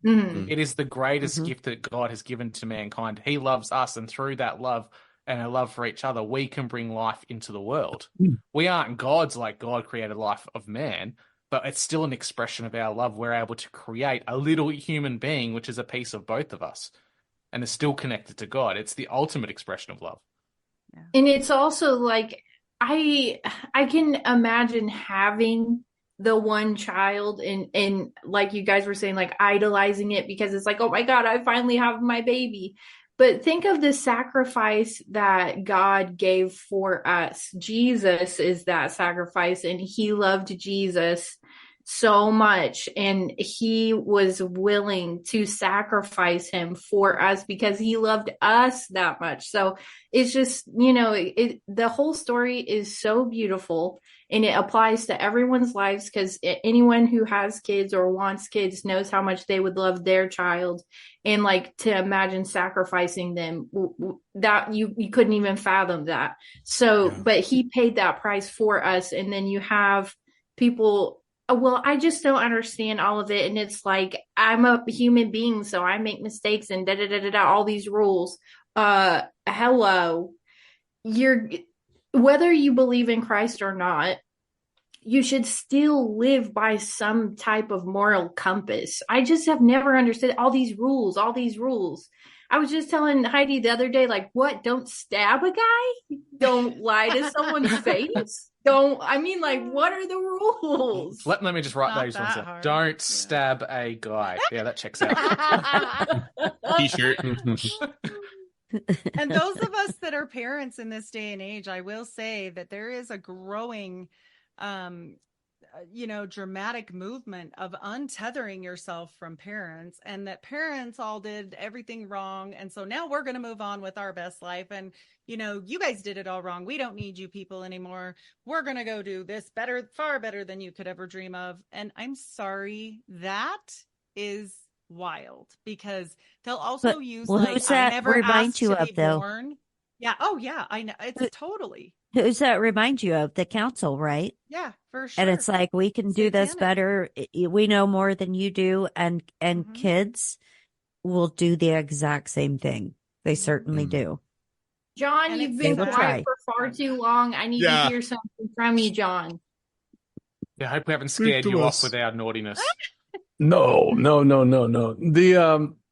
It is the greatest gift that God has given to mankind. He loves us, and through that love and our love for each other, we can bring life into the world. We aren't gods like God created life of man, but it's still an expression of our love. We're able to create a little human being, which is a piece of both of us, and is still connected to God. It's the ultimate expression of love. And it's also like I can imagine having the one child and like you guys were saying, like idolizing it because it's like, oh my God, I finally have my baby. But think of the sacrifice that God gave for us. Jesus is that sacrifice, and he loved Jesus so much, and he was willing to sacrifice him for us because he loved us that much. So it's just, the whole story is so beautiful, and it applies to everyone's lives because anyone who has kids or wants kids knows how much they would love their child, and like to imagine sacrificing them, that you couldn't even fathom that. So but he paid that price for us. And then you have people, well, I just don't understand all of it. And it's like, I'm a human being, so I make mistakes and all these rules. Hello, whether you believe in Christ or not, you should still live by some type of moral compass. I just have never understood all these rules. I was just telling Heidi the other day, like, what? Don't stab a guy? Don't lie to someone's face? What are the rules? Let me just write those ones down. Don't stab a guy. Yeah, that checks out. T-shirt. And those of us that are parents in this day and age, I will say that there is a growing dramatic movement of untethering yourself from parents, and that parents all did everything wrong, and so now we're going to move on with our best life, and you guys did it all wrong, we don't need you people anymore, we're going to go do this better, far better than you could ever dream of. And I'm sorry, that is wild, because they'll also use who's I that never remind asked you to of, be though? born. Yeah. Oh yeah, I know. It's totally. Who's that remind you of? The council, right? Yeah, for sure. And it's like, we can do this Satanic. better. We know more than you do. And kids will do the exact same thing. They certainly do. John, And you've it's been quiet for far too long. I need to hear something from you, John. Yeah, I hope we haven't scared you off with our naughtiness. No.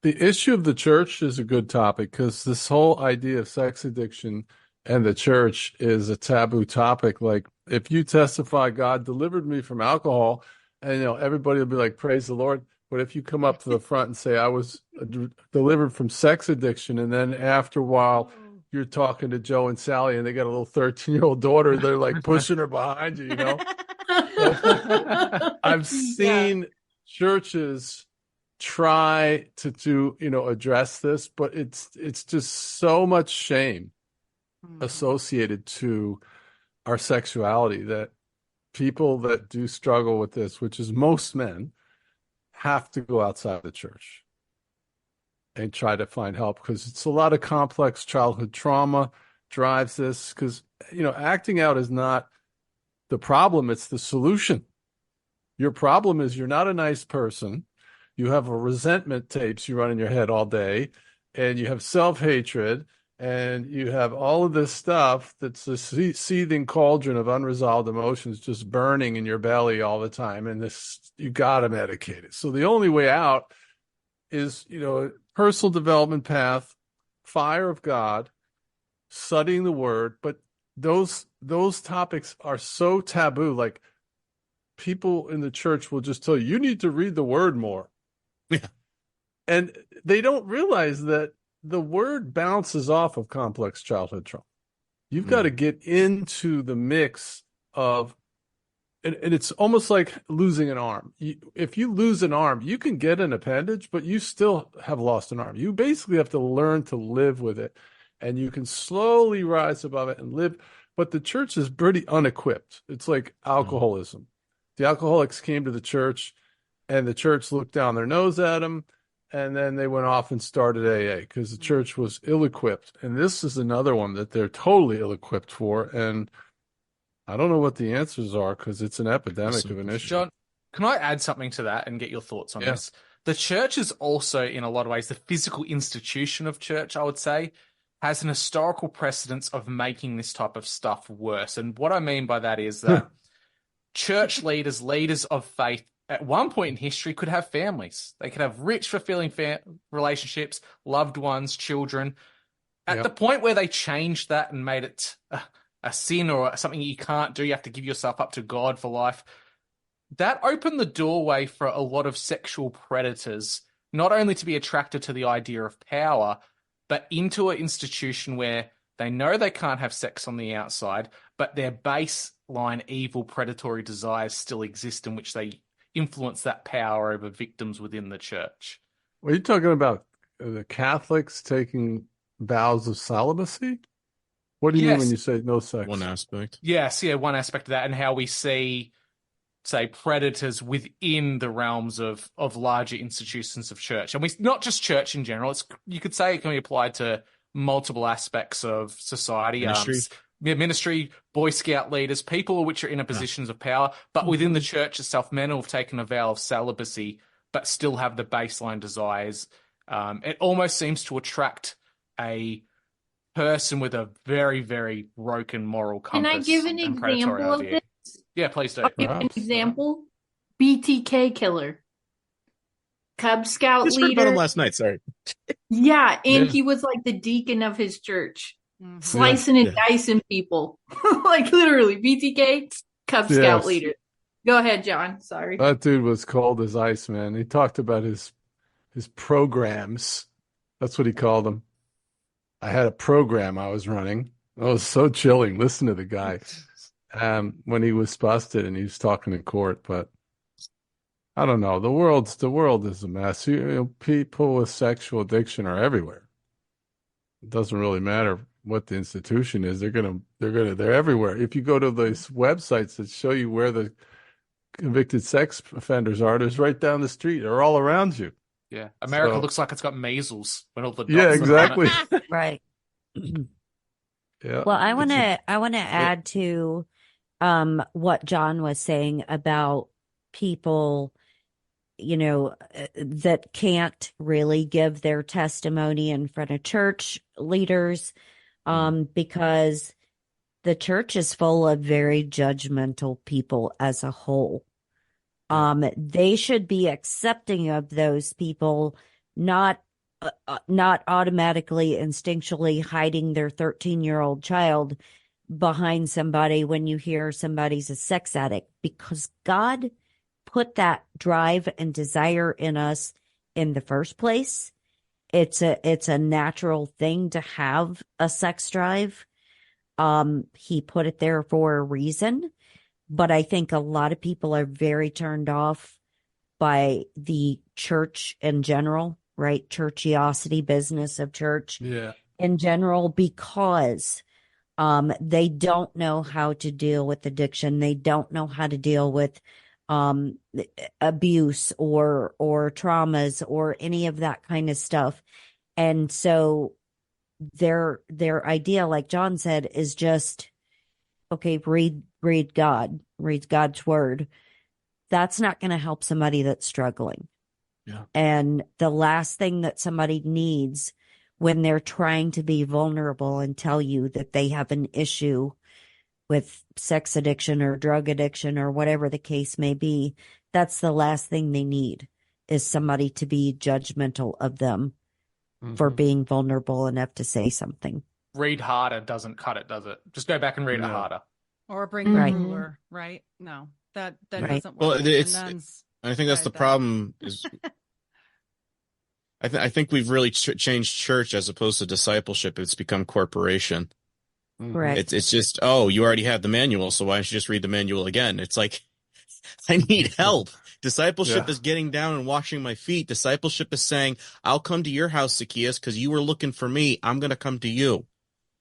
The issue of the church is a good topic, because this whole idea of sex addiction and the church is a taboo topic. Like, if you testify, God delivered me from alcohol, and everybody will be like, praise the Lord. But if you come up to the front and say, I was delivered from sex addiction, and then after a while you're talking to Joe and Sally and they got a little 13-year-old daughter, they're like pushing her behind you, I've seen churches try to address this, but it's just so much shame associated to our sexuality that people that do struggle with this, which is most men, have to go outside the church and try to find help, because it's a lot of complex childhood trauma drives this. Because acting out is not the problem, it's the solution. Your problem is you're not a nice person, you have a resentment tapes you run in your head all day, and you have self-hatred, and you have all of this stuff that's a seething cauldron of unresolved emotions just burning in your belly all the time. And you got to medicate it. So the only way out is, personal development path, fire of God, studying the word. But those topics are so taboo. Like, people in the church will just tell you, you need to read the word more. Yeah. And they don't realize that the word bounces off of complex childhood trauma. You've got to get into the mix of, and it's almost like losing an arm. If you lose an arm, you can get an appendage, but you still have lost an arm. You basically have to learn to live with it, and you can slowly rise above it and live. But the church is pretty unequipped. It's like alcoholism. The alcoholics came to the church, and the church looked down their nose at them. And then they went off and started AA because the church was ill-equipped. And this is another one that they're totally ill-equipped for. And I don't know what the answers are, because it's an epidemic of an issue. John, can I add something to that and get your thoughts on this? The church is also, in a lot of ways, the physical institution of church, I would say, has an historical precedence of making this type of stuff worse. And what I mean by that is that church leaders of faith, at one point in history, could have families. They could have rich, fulfilling relationships, loved ones, children. At the point where they changed that and made it a sin or something you can't do, you have to give yourself up to God for life, that opened the doorway for a lot of sexual predators, not only to be attracted to the idea of power, but into an institution where they know they can't have sex on the outside, but their baseline evil predatory desires still exist, in which they influence that power over victims within the church. Are you talking about the Catholics taking vows of celibacy? What do you mean when you say no sex? One aspect. Yes, yeah, one aspect of that, and how we see, say, predators within the realms of larger institutions of church. And not just church in general. You could say it can be applied to multiple aspects of society. Ministry, Boy Scout leaders, people which are in positions of power, but within the church itself, men who have taken a vow of celibacy, but still have the baseline desires. It almost seems to attract a person with a very, very broken moral compass. Can I give an example of this? Yeah, please do. I'll give an example. BTK killer. Cub Scout Just leader. heard about him last night, sorry. Yeah, and he was like the deacon of his church. Slicing and dicing people. Like literally, BTK, Cub Scout leader. Go ahead, John. Sorry. That dude was cold as ice, man. He talked about his programs. That's what he called them. I had a program I was running. It was so chilling. Listen to the guy. When he was busted and he was talking in court, but I don't know. The world is a mess. People with sexual addiction are everywhere. It doesn't really matter what the institution is. They're everywhere. If you go to these websites that show you where the convicted sex offenders are, there's right down the street. They're all around you. Yeah, America looks like it's got measles when all the dots yeah, exactly. Right. Yeah. Well, I want to add to what John was saying about people, that can't really give their testimony in front of church leaders, because the church is full of very judgmental people as a whole. They should be accepting of those people, not automatically, instinctually hiding their 13-year-old child behind somebody when you hear somebody's a sex addict, because God put that drive and desire in us in the first place. It's a natural thing to have a sex drive. He put it there for a reason. But I think a lot of people are very turned off by the church in general, right? Churchiosity, business of church in general, because they don't know how to deal with addiction. They don't know how to deal with abuse or traumas or any of that kind of stuff. And so their idea, like John said, is just, okay, read God's word. That's not going to help somebody that's struggling. Yeah. And the last thing that somebody needs when they're trying to be vulnerable and tell you that they have an issue with sex addiction or drug addiction or whatever the case may be, that's the last thing they need, is somebody to be judgmental of them for being vulnerable enough to say something. Read harder doesn't cut it, does it? Just go back and read it harder. Or bring a ruler, right? No, that doesn't work. Well, I think that's the problem. Is I think we've really changed church as opposed to discipleship. It's become corporation. Right. It's just, you already have the manual, so why don't you just read the manual again? It's like, I need help. Discipleship is getting down and washing my feet. Discipleship is saying, I'll come to your house, Zacchaeus, because you were looking for me. I'm going to come to you.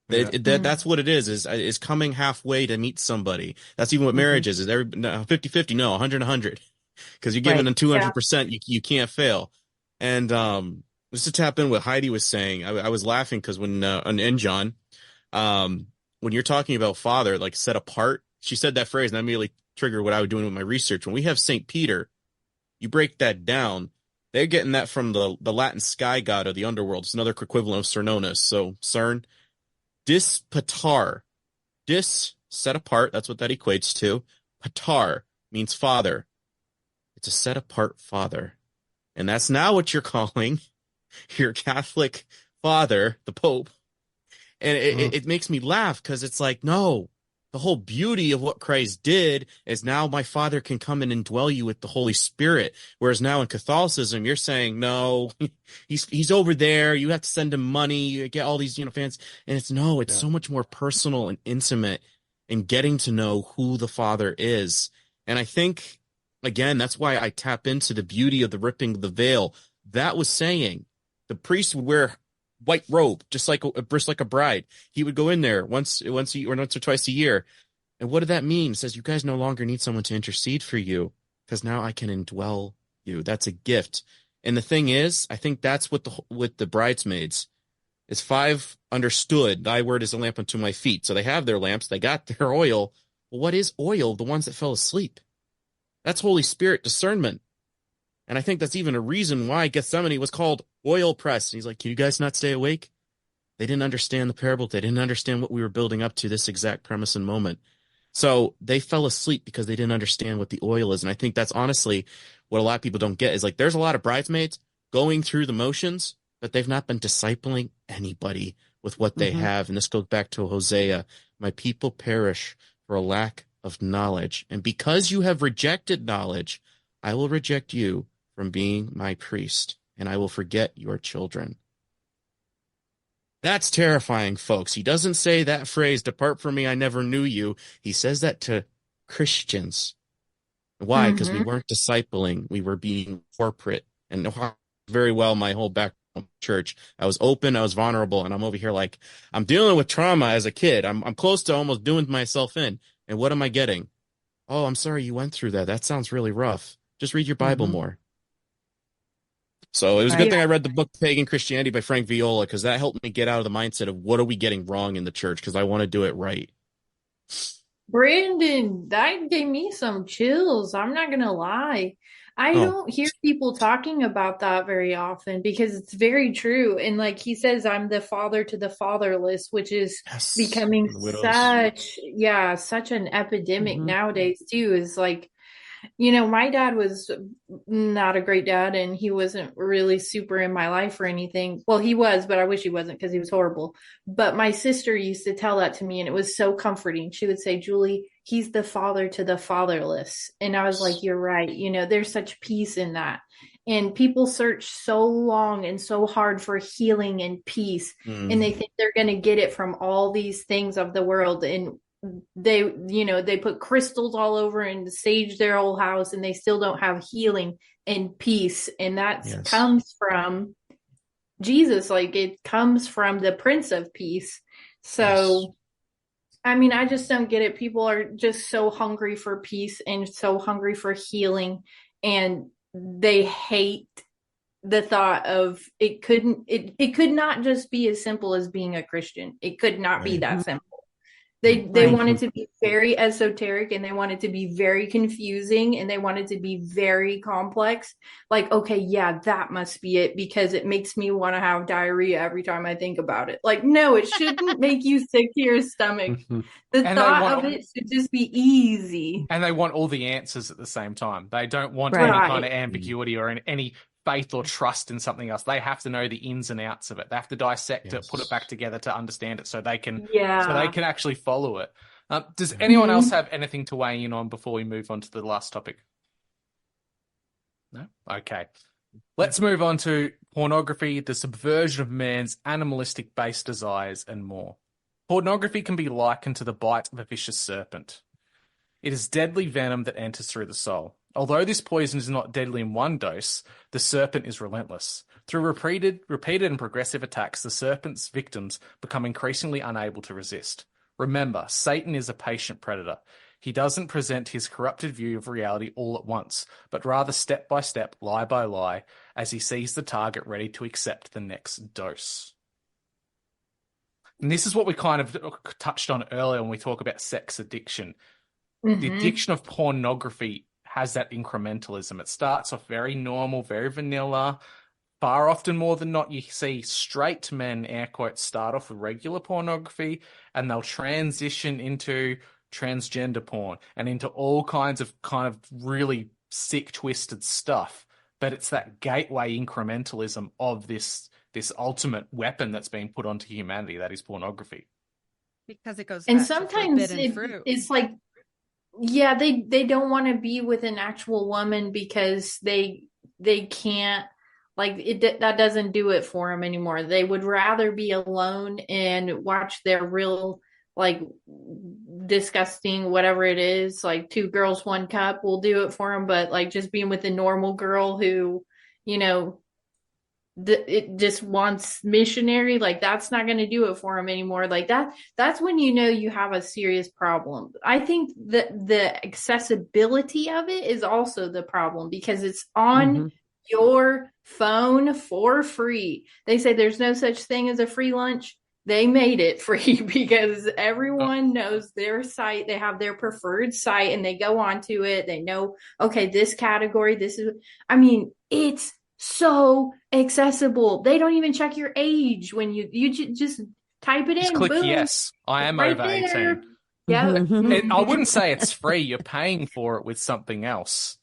That's what it is coming halfway to meet somebody. That's even what marriage is 50-50, no, 100-100. Because you're giving them 200%, you can't fail. And just to tap in what Heidi was saying, I was laughing because when John, when you're talking about Father, like set apart, she said that phrase, and that immediately triggered what I was doing with my research. When we have St. Peter, you break that down, they're getting that from the Latin sky god of the underworld. It's another equivalent of Cernunnos. So Cern, dis patar, dis set apart, that's what that equates to. Patar means father. It's a set apart father. And that's now what you're calling your Catholic father, the Pope, And it makes me laugh because it's like, no, the whole beauty of what Christ did is now my Father can come and indwell you with the Holy Spirit. Whereas now in Catholicism, you're saying, no, he's over there. You have to send him money. You get all these, fans. And it's so much more personal and intimate in getting to know who the Father is. And I think, again, that's why I tap into the beauty of the ripping of the veil. That was saying the priest would wear white robe, just like a bride. He would go in there once or twice a year. And what did that mean? It says, you guys no longer need someone to intercede for you because now I can indwell you. That's a gift. And the thing is, I think that's what with the bridesmaids is 5 understood. Thy word is a lamp unto my feet. So they have their lamps. They got their oil. Well, what is oil? The ones that fell asleep. That's Holy Spirit discernment. And I think that's even a reason why Gethsemane was called oil press. And he's like, can you guys not stay awake? They didn't understand the parable. They didn't understand what we were building up to, this exact premise and moment. So they fell asleep because they didn't understand what the oil is. And I think that's honestly what a lot of people don't get is like, there's a lot of bridesmaids going through the motions, but they've not been discipling anybody with what they have. And this goes back to Hosea. My people perish for a lack of knowledge. And because you have rejected knowledge, I will reject you from being my priest, and I will forget your children. That's terrifying, folks. He doesn't say that phrase, depart from me, I never knew you. He says that to Christians. Why? Because we weren't discipling. We were being corporate. And very well, my whole background church, I was open, I was vulnerable, and I'm over here like, I'm dealing with trauma as a kid. I'm close to almost doing myself in. And what am I getting? Oh, I'm sorry you went through that. That sounds really rough. Just read your Bible more. So it was a good thing I read the book Pagan Christianity by Frank Viola, because that helped me get out of the mindset of what are we getting wrong in the church, because I want to do it right. Brandon, that gave me some chills. I'm not going to lie. I don't hear people talking about that very often because it's very true. And like he says, I'm the father to the fatherless, which is becoming such an epidemic nowadays too, is like, my dad was not a great dad and he wasn't really super in my life or anything. Well, he was, but I wish he wasn't because he was horrible. But my sister used to tell that to me and it was so comforting. She would say, Julie, he's the father to the fatherless. And I was like, you're right. There's such peace in that. And people search so long and so hard for healing and peace. And they think they're going to get it from all these things of the world. And they put crystals all over and sage their whole house and they still don't have healing and peace. And that comes from Jesus. Like it comes from the Prince of Peace. So, I mean, I just don't get it. People are just so hungry for peace and so hungry for healing, and they hate the thought of it could not just be as simple as being a Christian. It could not be that simple. They want it to be very esoteric and they want it to be very confusing and they want it to be very complex. Like, okay, yeah, that must be it because it makes me want to have diarrhea every time I think about it. Like, no, it shouldn't make you sick to your stomach. The thought of it should just be easy. And they want all the answers at the same time. They don't want any kind of ambiguity or any faith or trust in something else. They have to know the ins and outs of it. They have to dissect it, put it back together to understand it so they can actually follow it. Does anyone else have anything to weigh in on before we move on to the last topic? No? Okay. Let's move on to pornography, the subversion of man's animalistic base desires, and more. Pornography can be likened to the bite of a vicious serpent. It is deadly venom that enters through the soul. Although this poison is not deadly in one dose, the serpent is relentless. Through repeated and progressive attacks, the serpent's victims become increasingly unable to resist. Remember, Satan is a patient predator. He doesn't present his corrupted view of reality all at once, but rather step by step, lie by lie, as he sees the target ready to accept the next dose. And this is what we kind of touched on earlier when we talk about sex addiction. The addiction of pornography has that incrementalism. It starts off very normal, very vanilla. Far often more than not, you see straight men, air quotes, start off with regular pornography and they'll transition into transgender porn and into all kinds of kind of really sick, twisted stuff. But it's that gateway incrementalism of this this ultimate weapon that's been put onto humanity, that is pornography. Because it goes And back to sometimes forbidden fruit. it's like, yeah, they don't want to be with an actual woman because they can't, like, that doesn't do it for them anymore. They would rather be alone and watch their real, like, disgusting whatever it is, like 2 girls 1 cup will do it for them. But like just being with a normal girl who, you know, it just wants missionary, like that's not going to do it for them anymore. Like that's when you know you have a serious problem. I think that the accessibility of it is also the problem, because it's on your phone for free. They say there's no such thing as a free lunch. They made it free because everyone knows their site. They have their preferred site and they go onto it. They know, okay, this category, this is, I mean, it's so accessible. They don't even check your age when you just type it Just in. click boom, yes, I am right over 18. Yeah. I wouldn't say it's free. You're paying for it with something else.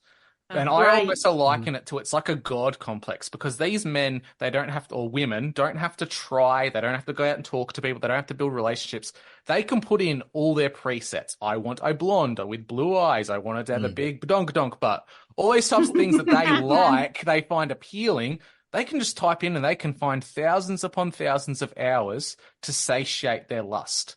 And I Right. almost liken it to, it's like a God complex, because these men, they don't have to, or women, don't have to try. They don't have to go out and talk to people. They don't have to build relationships. They can put in all their presets. I want a blonde with blue eyes. I want her to have a big donk butt. All these types of things that they like, they find appealing. They can just type in and they can find thousands upon thousands of hours to satiate their lust.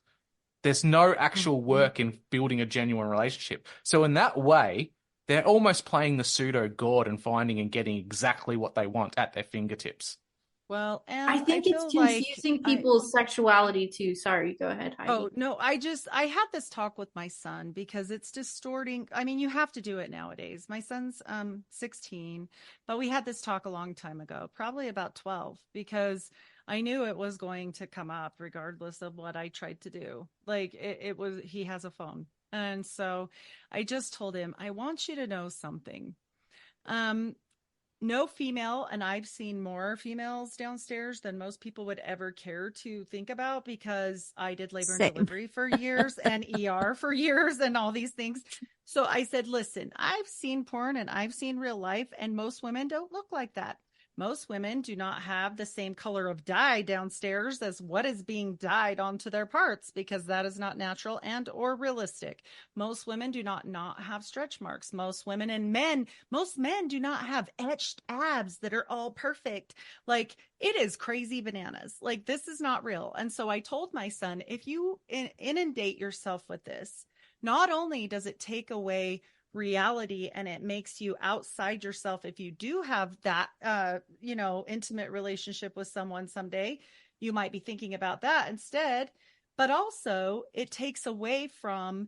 There's no actual work in building a genuine relationship. So in that way, they're almost playing the pseudo God and finding and getting exactly what they want at their fingertips. Well, and I think it's feel confusing people's sexuality too. Sorry, go ahead, Heidi. Oh, no, I had this talk with my son because it's distorting. I mean, you have to do it nowadays. My son's 16, but we had this talk a long time ago, probably about 12, because I knew it was going to come up regardless of what I tried to do. Like he has a phone. And so I just told him, I want you to know something. No female, and I've seen more females downstairs than most people would ever care to think about, because I did labor and delivery for years and ER for years and all these things. So I said, listen, I've seen porn and I've seen real life, and most women don't look like that. Most women do not have the same color of dye downstairs as what is being dyed onto their parts, because that is not natural and or realistic. Most women do not have stretch marks. Most women and men, most men do not have etched abs that are all perfect. Like, it is crazy bananas. Like, this is not real. And so I told my son, if you inundate yourself with this, not only does it take away reality and it makes you outside yourself, if you do have that intimate relationship with someone someday, you might be thinking about that instead. But also it takes away from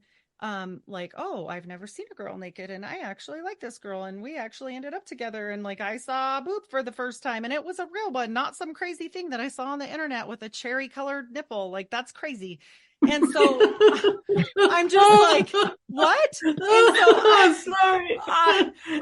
like, oh, I've never seen a girl naked and I actually like this girl and we actually ended up together, and like I saw a boob for the first time and it was a real one, not some crazy thing that I saw on the internet with a cherry colored nipple. Like, that's crazy. And so I'm just like, what? And so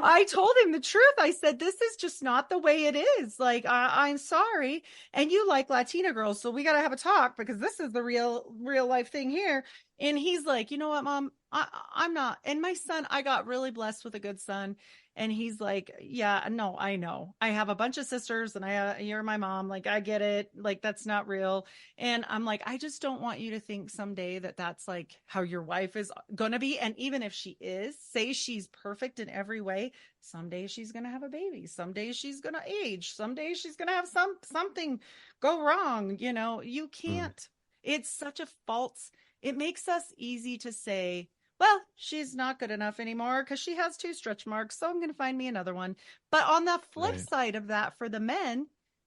I told him the truth. I said, this is just not the way it is. Like, I'm sorry. And you like Latina girls, so we got to have a talk, because this is the real life thing here. And he's like, you know what, Mom, I'm not. And my son, I got really blessed with a good son. And he's like, yeah, no, I know. I have a bunch of sisters and you're my mom. Like, I get it. Like, that's not real. And I'm like, I just don't want you to think someday that that's like how your wife is going to be. And even if she is, say she's perfect in every way, someday she's going to have a baby. Someday she's going to age. Someday she's going to have something go wrong. You know, you can't. It's such a false. It makes us easy to say, well, she's not good enough anymore because she has 2 stretch marks, so I'm going to find me another one. But on the flip side of that, for the men,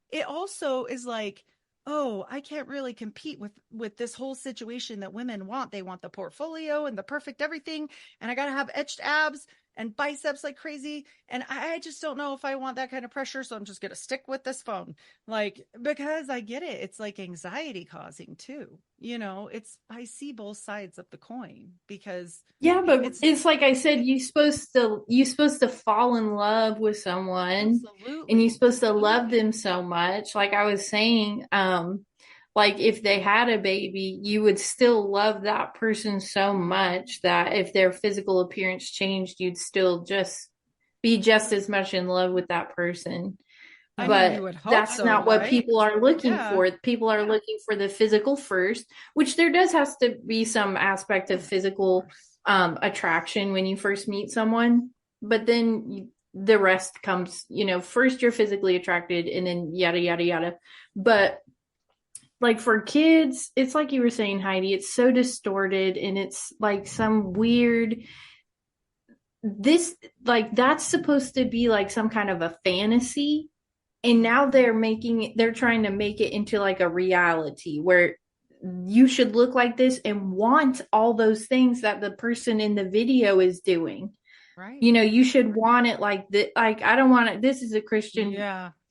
it also is like, oh, I can't really compete with this whole situation that women want. They want the portfolio and the perfect everything, and I got to have etched abs and biceps like crazy. And I just don't know if I want that kind of pressure. So I'm just going to stick with this phone. Like, because I get it. It's like anxiety causing too. You know, I see both sides of the coin, because but it's like I said, you're supposed to fall in love with someone. Absolutely. And you're supposed to love them so much. Like I was saying, like if they had a baby, you would still love that person so much that if their physical appearance changed, you'd still just be just as much in love with that person. I mean, you But would hope that's so, not what right? people are looking Yeah. for. People are looking for the physical first, which there does has to be some aspect of physical attraction when you first meet someone. But then the rest comes, first you're physically attracted and then yada, yada, yada. But like for kids, it's like you were saying, Heidi, it's so distorted and it's like some weird that's supposed to be like some kind of a fantasy, and now they're trying to make it into like a reality where you should look like this and want all those things that the person in the video is doing. Right. You should want it like that. Like, I don't want it. This is a Christian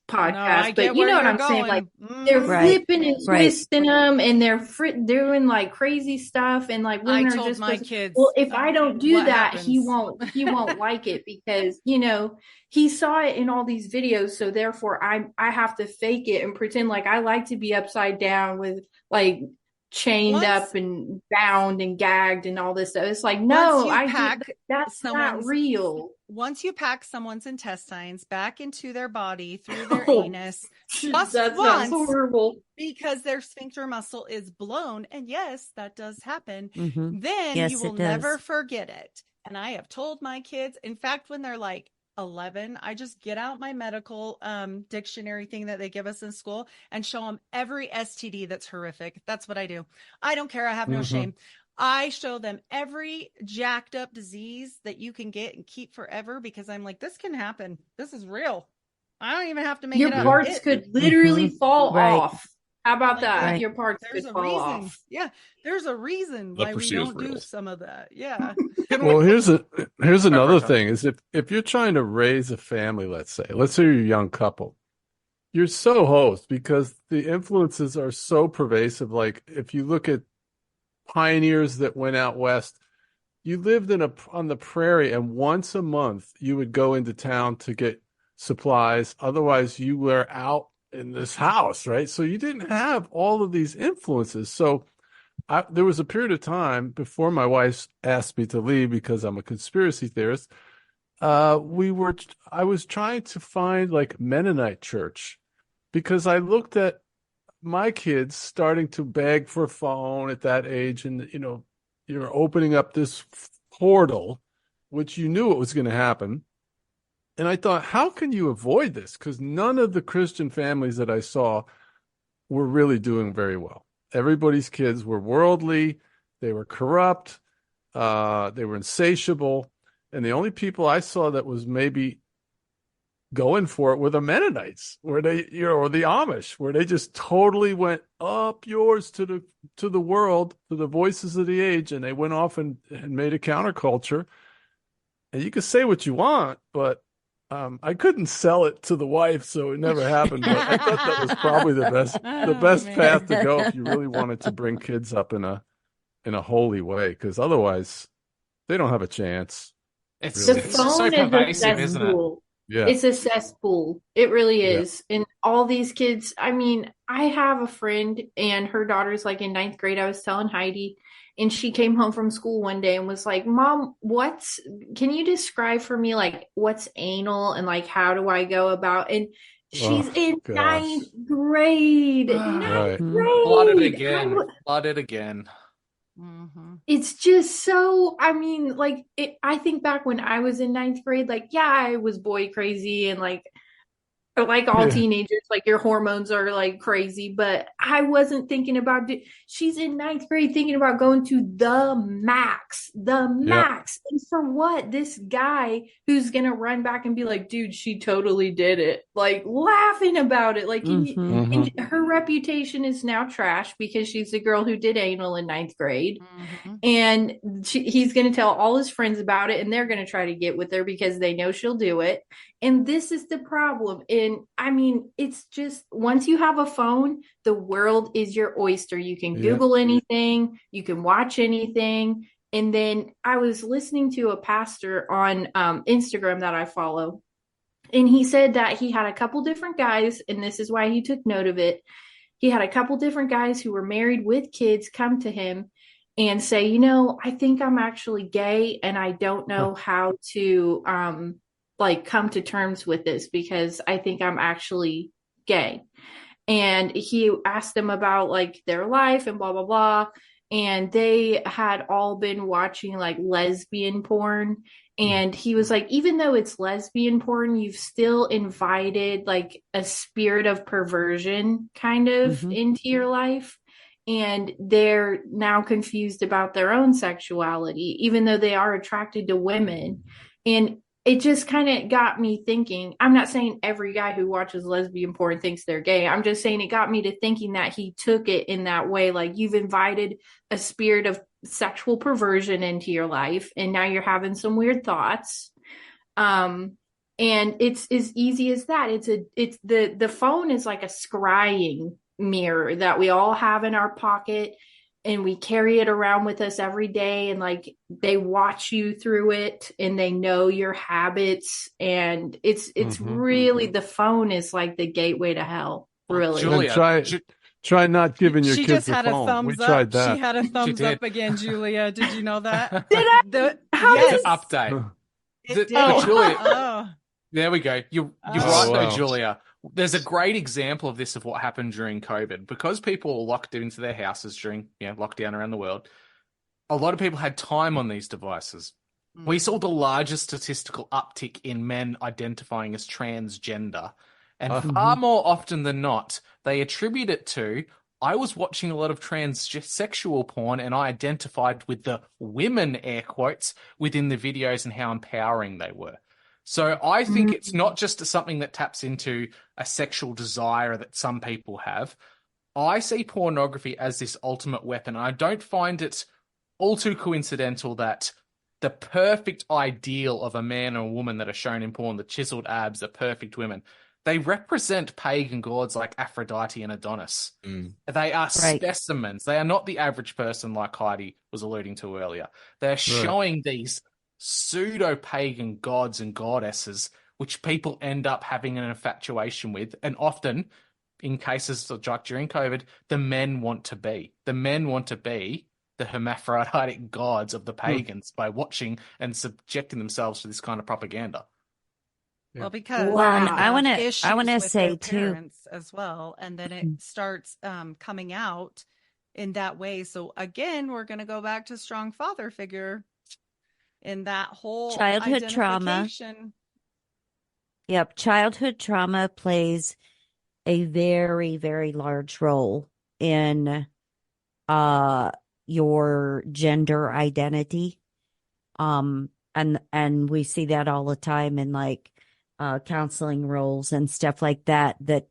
podcast, No, I but get you where know what you're I'm saying? Like, going. they're Right. flipping and Right. twisting them, and they're doing like crazy stuff, and like women I are told just my supposed to- kids, well, if I don't do what that, he happens. won't like it because he saw it in all these videos, so therefore I have to fake it and pretend like I like to be upside down with like chained up and bound and gagged and all this stuff. It's like, no, that's not real. Once you pack someone's intestines back into their body through their Oh, anus, that sounds horrible. because their sphincter muscle is blown, and yes, that does happen, Mhm. then Yes, you will it does. never forget it. And I have told my kids, in fact, when they're like 11, I just get out my medical dictionary thing that they give us in school and show them every STD that's horrific. That's what I do. I don't care. I have no shame. I show them every jacked up disease that you can get and keep forever, because I'm like, this can happen. This is real. I don't even have to make Your it up. parts could literally fall Right. off. How about that? Right. Your parts There's could a fall reason. off. Yeah, there's a reason why we Leprosy is don't do real. some of that. Yeah. Well, here's another Tom. thing is if you're trying to raise a family, let's say you're a young couple, you're so host because the influences are so pervasive. Like if you look at pioneers that went out west, you lived on the prairie, and once a month you would go into town to get supplies. Otherwise, you were out in this house, right? So you didn't have all of these influences. So there was a period of time before my wife asked me to leave because I'm a conspiracy theorist. I was trying to find like Mennonite church because I looked at my kids starting to beg for a phone at that age, and you're opening up this portal, which you knew it was going to happen. And I thought, how can you avoid this? Because none of the Christian families that I saw were really doing very well. Everybody's kids were worldly, they were corrupt, they were insatiable, and the only people I saw that was maybe going for it were the Mennonites, where they, or the Amish, where they just totally went up yours to the world, to the voices of the age, and they went off and made a counterculture. And you could say what you want, but I couldn't sell it to the wife, so it never happened. But I thought that was probably the best path to go if you really wanted to bring kids up in a holy way, because otherwise they don't have a chance. It's The just phone so is a pervasive, isn't it? cesspool. Yeah. It's a cesspool. It really is. And all these kids, I mean, I have a friend and her daughter's like in 9th grade. I was telling Heidi, and she came home from school one day and was like, Mom, can you describe for me, like, what's anal and like, how do I go about? And she's in gosh. 9th grade. Right. Grade. Flooded again. It's just so, I mean, like, I think back when I was in 9th grade, like, yeah, I was boy crazy and like all teenagers, like your hormones are like crazy, but I wasn't thinking about she's in 9th grade thinking about going to the max. And for what? This guy who's gonna run back and be like, dude, she totally did it, like laughing about it, like and her reputation is now trash because she's the girl who did anal in 9th grade. And he's going to tell all his friends about it, and they're going to try to get with her because they know she'll do it. And this is the problem. And I mean, it's just, once you have a phone, the world is your oyster. You can Google anything, you can watch anything. And then I was listening to a pastor on Instagram that I follow, and he said that he had a couple different guys, and this is why he took note of it. He had a couple different guys who were married with kids come to him and say, I think I'm actually gay and I don't know how to like come to terms with this because I think I'm actually gay. And he asked them about like their life and blah, blah, blah. And they had all been watching like lesbian porn. And he was like, even though it's lesbian porn, you've still invited like a spirit of perversion kind of into your life. And they're now confused about their own sexuality, even though they are attracted to women. And it just kind of got me thinking. I'm not saying every guy who watches lesbian porn thinks they're gay. I'm just saying it got me to thinking that he took it in that way. Like, you've invited a spirit of sexual perversion into your life, and now you're having some weird thoughts. And it's as easy as that. It's the phone is like a scrying mirror that we all have in our pocket, and we carry it around with us every day, and like they watch you through it and they know your habits, and it's really the phone is like the gateway to hell, really. Julia, try not giving your she kids just had a a phone. thumbs We up. tried that. She had a thumbs up again, Julia. Did you know that? Did I? Yes. Update. Julia, Oh. there we go. You're right though, Julia. There's a great example of this, of what happened during COVID. Because people were locked into their houses during lockdown around the world, a lot of people had time on these devices. We saw the largest statistical uptick in men identifying as transgender. And far more often than not, they attribute it to, I was watching a lot of transsexual porn and I identified with the women, air quotes, within the videos and how empowering they were. So I think it's not just something that taps into a sexual desire that some people have. I see pornography as this ultimate weapon. And I don't find it all too coincidental that the perfect ideal of a man or a woman that are shown in porn, the chiseled abs, the perfect women, they represent pagan gods like Aphrodite and Adonis. They are specimens. They are not the average person like Heidi was alluding to earlier. They're showing these pseudo-pagan gods and goddesses, which people end up having an infatuation with. And often, in cases like during COVID, the men want to be. The men want to be the hermaphroditic gods of the pagans by watching and subjecting themselves to this kind of propaganda. Well, because I want to say too as well, and then it starts coming out in that way. So again, we're going to go back to strong father figure in that whole childhood trauma. Yep, childhood trauma plays a very, very large role in your gender identity. And we see that all the time in like counseling roles and stuff like that, that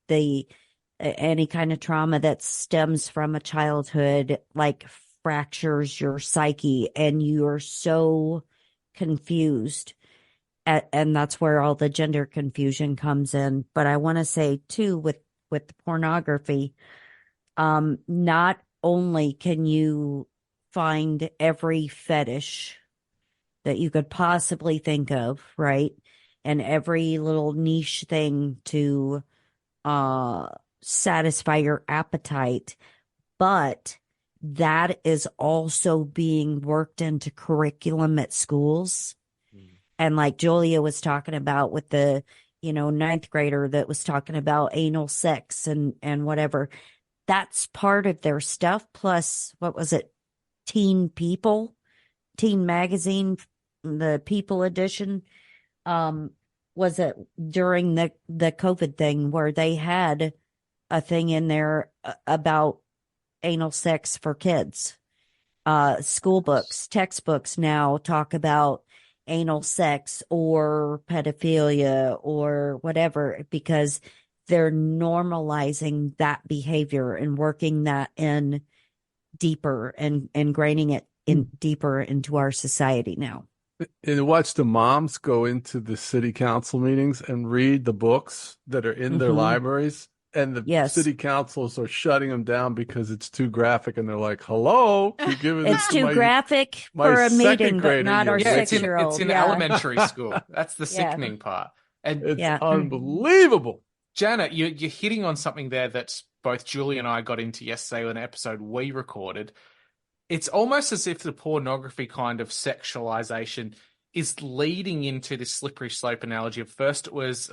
any kind of trauma that stems from a childhood like fractures your psyche, and you're so confused, and that's where all the gender confusion comes in. But I want to say too, with pornography, not only can you find every fetish that you could possibly think of, right, and every little niche thing to satisfy your appetite, but that is also being worked into curriculum at schools. And like Julia was talking about with the, ninth grader that was talking about anal sex and whatever, that's part of their stuff. Plus, what was it? Teen Magazine, the People edition. Was it during the COVID thing where they had a thing in there about anal sex for kids? School books, textbooks now talk about anal sex or pedophilia or whatever, because they're normalizing that behavior and working that in deeper and ingraining it in deeper into our society now. And watch the moms go into the city council meetings and read the books that are in their libraries, and the city councils are shutting them down because it's too graphic, and they're like, hello, you're giving it's too graphic for a meeting, but not our 6-year-old. It's in elementary school. That's the sickening part. And it's unbelievable. Janet, you're hitting on something there that both Julie and I got into yesterday in an episode we recorded. It's almost as if the pornography kind of sexualization is leading into this slippery slope analogy of first it was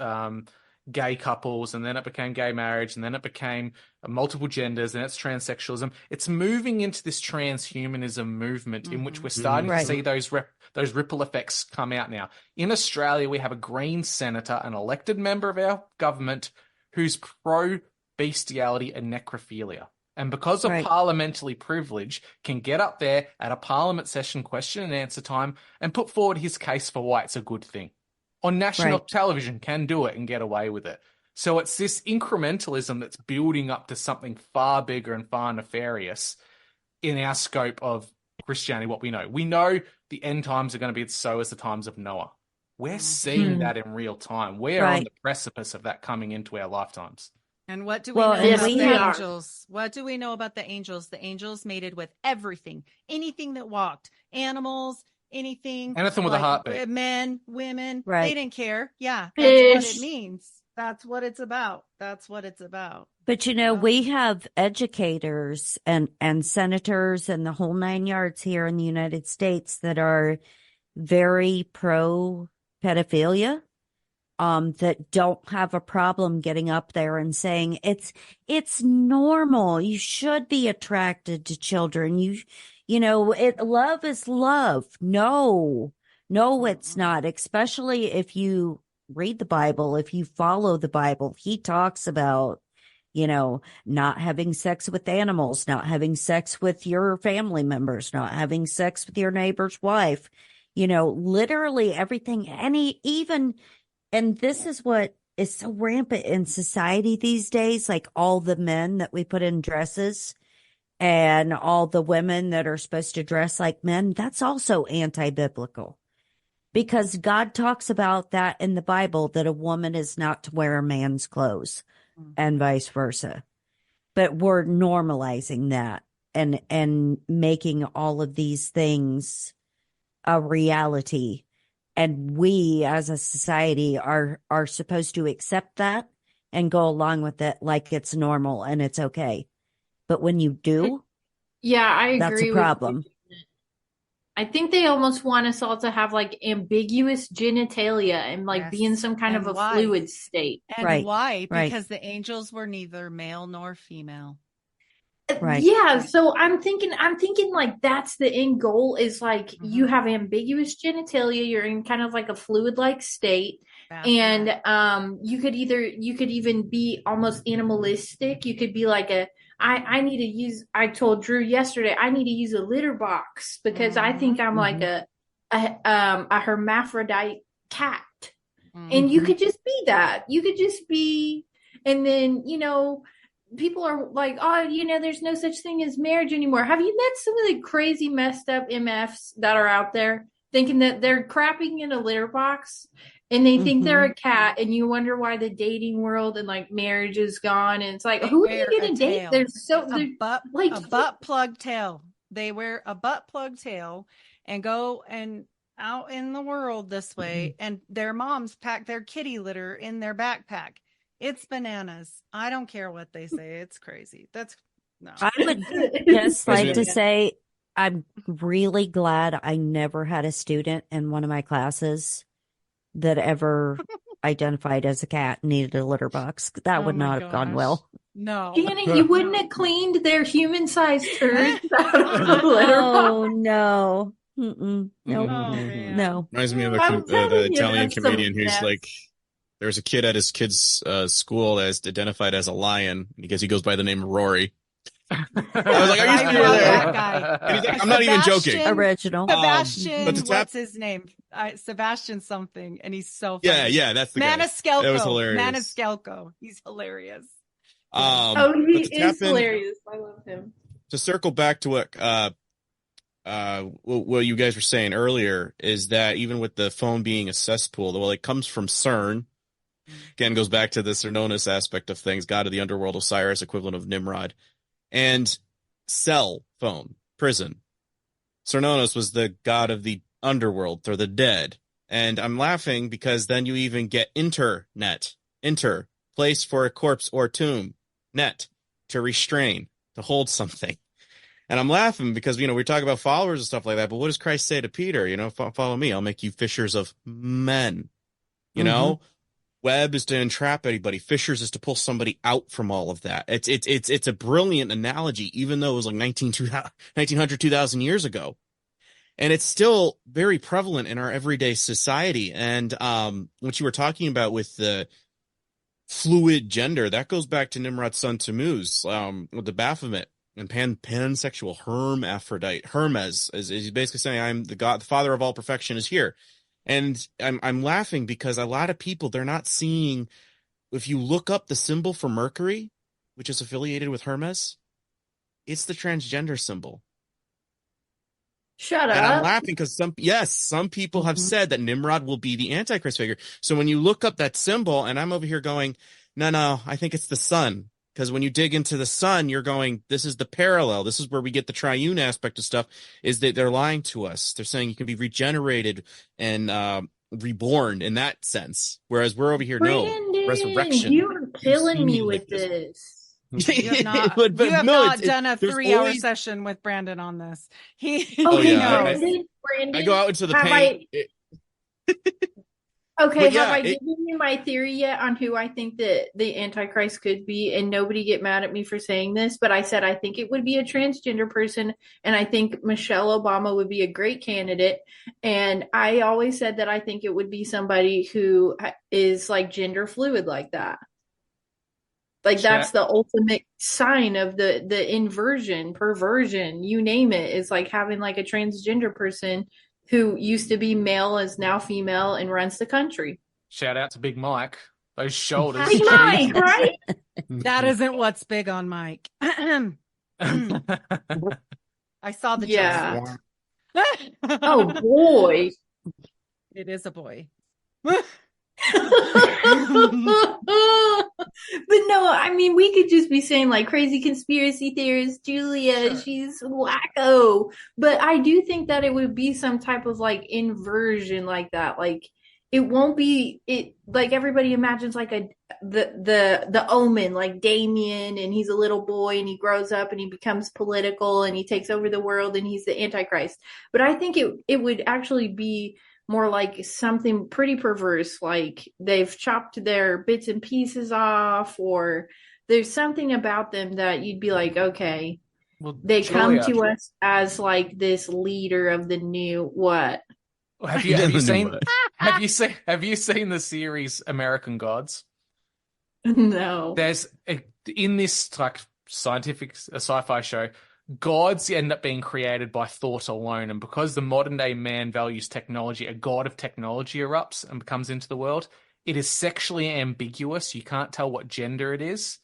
gay couples, and then it became gay marriage, and then it became multiple genders, and it's transsexualism. It's moving into this transhumanism movement in which we're starting to see those ripple effects come out now. In Australia, we have a Green senator, an elected member of our government, who's pro-bestiality and necrophilia. And because of parliamentary privilege, can get up there at a parliament session question and answer time and put forward his case for why it's a good thing. On national television, can do it and get away with it. So it's this incrementalism that's building up to something far bigger and far nefarious in our scope of Christianity, what we know. We know the end times are going to be so as the times of Noah. We're seeing that in real time. We're on the precipice of that coming into our lifetimes. And what do we know about the angels? What do we know about the angels? The angels mated with everything, anything that walked, animals, anything with a heartbeat, men, women. Right. They didn't care. Yeah, that's what it means. That's what it's about. That's what it's about. But we have educators and senators and the whole 9 yards here in the United States that are very pro pedophilia. That don't have a problem getting up there and saying it's normal. You should be attracted to children. Love is love. No, it's not. Especially if you read the Bible, if you follow the Bible, he talks about, not having sex with animals, not having sex with your family members, not having sex with your neighbor's wife, literally everything. And this is what is so rampant in society these days, like all the men that we put in dresses and all the women that are supposed to dress like men. That's also anti-biblical, because God talks about that in the Bible, that a woman is not to wear a man's clothes and vice versa. But we're normalizing that and making all of these things a reality. And we as a society are supposed to accept that and go along with it like it's normal and it's okay. But when you do, I agree. That's a problem. I think they almost want us all to have like ambiguous genitalia and be in some kind of a fluid state. And why? Because the angels were neither male nor female. Right. Yeah. So I'm thinking like that's the end goal is like you have ambiguous genitalia. You're in kind of like a fluid like state. And you could even be almost animalistic. You could be like I told Drew yesterday, I need to use a litter box because I think I'm like a hermaphrodite cat. And you could just be that. You could just be, and then, people are like, there's no such thing as marriage anymore. Have you met some of the crazy messed up MFs that are out there thinking that they're crapping in a litter box and they think they're a cat, and you wonder why the dating world and like marriage is gone? And it's like, who are you going to date? There's a butt plug tail. They wear a butt plug tail and go and out in the world this way. And their moms pack their kitty litter in their backpack. It's bananas. I don't care what they say. It's crazy. I would just like to say I'm really glad I never had a student in one of my classes that ever identified as a cat and needed a litter box. That would not have gone well. No. Janet, you wouldn't have cleaned their human-sized turds out of the litter box. Oh, no. No. No. Reminds me of the Italian comedian who's like, there's a kid at his kid's school that's identified as a lion because he goes by the name of Rory. I was like, "Are you serious?" That guy. And he's like, "I'm not even joking." Original. Sebastian, what's his name? Sebastian something, and he's so funny. Yeah, that's the guy. Maniscalco. That was hilarious. Maniscalco. He's hilarious. He is hilarious. I love him. To circle back to what you guys were saying earlier is that even with the phone being a cesspool, it comes from CERN. Again, goes back to the Cernunnos aspect of things, god of the underworld, Osiris, equivalent of Nimrod. And cell phone, prison. Cernunnos was the god of the underworld, or the dead. And I'm laughing because then you even get internet, place for a corpse or tomb, net, to restrain, to hold something. And I'm laughing because, we talk about followers and stuff like that, but what does Christ say to Peter? Follow me. I'll make you fishers of men. Web is to entrap anybody. Fishers is to pull somebody out from all of that. It's a brilliant analogy, even though it was like 1900, 2000 years ago. And it's still very prevalent in our everyday society. And what you were talking about with the fluid gender, that goes back to Nimrod's son Tammuz, with the Baphomet and pansexual hermaphrodite. Hermes is he's basically saying, I'm the God, the father of all perfection is here. And I'm laughing because a lot of people, they're not seeing, if you look up the symbol for Mercury, which is affiliated with Hermes, it's the transgender symbol. Shut And I'm up. laughing because some people have said that Nimrod will be the Antichrist figure. So when you look up that symbol, and I'm over here going, no, I think it's the sun. Because when you dig into the sun, you're going, this is the parallel. This is where we get the triune aspect of stuff, is that they're lying to us. They're saying you can be regenerated and reborn in that sense. Whereas we're over here, Brandon, no, resurrection. You are killing me with this. You have not, done a 3-hour session with Brandon on this. Brandon, I go out into the paint. Have I given you my theory yet on who I think that the Antichrist could be? And nobody get mad at me for saying this, but I said I think it would be a transgender person, and I think Michelle Obama would be a great candidate. And I always said that I think it would be somebody who is like gender fluid like that. Like that's the ultimate sign of the inversion, perversion, you name it. It's like having like a transgender person who used to be male is now female and runs the country. Shout out to Big Mike. Those shoulders. Big Mike, right? That isn't what's big on Mike. I saw the joke. Oh boy. It is a boy. But no, I mean, we could just be saying like crazy conspiracy theorist Julia, she's wacko. But I do think that it would be some type of like inversion like that. Like it won't be it like everybody imagines like the Omen, like Damien, and he's a little boy and he grows up and he becomes political and he takes over the world and he's the Antichrist. But I think it would actually be more like something pretty perverse, like they've chopped their bits and pieces off, or there's something about them that you'd be like, okay, they come to us as like this leader of the new what? Have you seen the series American Gods? No. There's in this like scientific sci-fi show, gods end up being created by thought alone, and because the modern day man values technology, a god of technology erupts and comes into the world. It is sexually ambiguous. You can't tell what gender it is.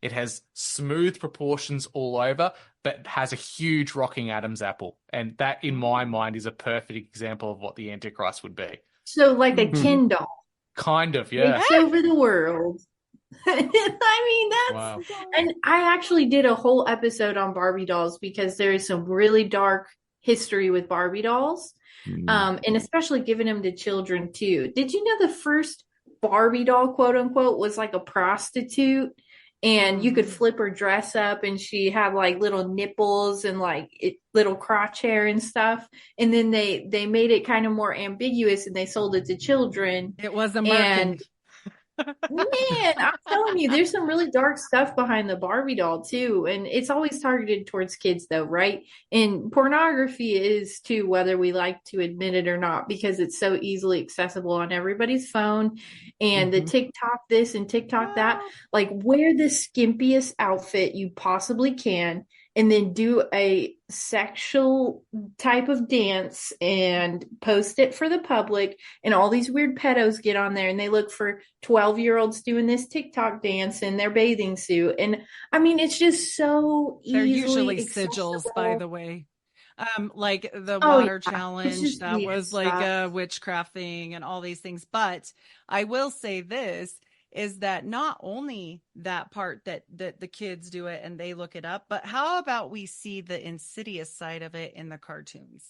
It has smooth proportions all over, but has a huge rocking Adam's apple, and that, in my mind, is a perfect example of what the Antichrist would be. So, like a Ken doll, kind of, yeah. Takes over the world. I mean, that's wow. And I actually did a whole episode on Barbie dolls because there is some really dark history with Barbie dolls, and especially giving them to children too. Did you know the first Barbie doll, quote unquote, was like a prostitute, and you could flip her dress up and she had like little nipples and like little crotch hair and stuff, and then they made it kind of more ambiguous and they sold it to children. It was a market. Man, I'm telling you, there's some really dark stuff behind the Barbie doll too, and it's always targeted towards kids though, right? And pornography is too, whether we like to admit it or not, because it's so easily accessible on everybody's phone, and the TikTok this and TikTok that. Like, wear the skimpiest outfit you possibly can and then do a sexual type of dance and post it for the public, and all these weird pedos get on there and they look for 12-year-olds doing this TikTok dance in their bathing suit. And I mean, it's just so They're easily usually sigils, by the way. Like the Oh, water yeah. challenge, It's just that weird was like stuff. a witchcraft thing and all these things. But I will say this is that not only that part that the kids do it and they look it up, but how about we see the insidious side of it in the cartoons?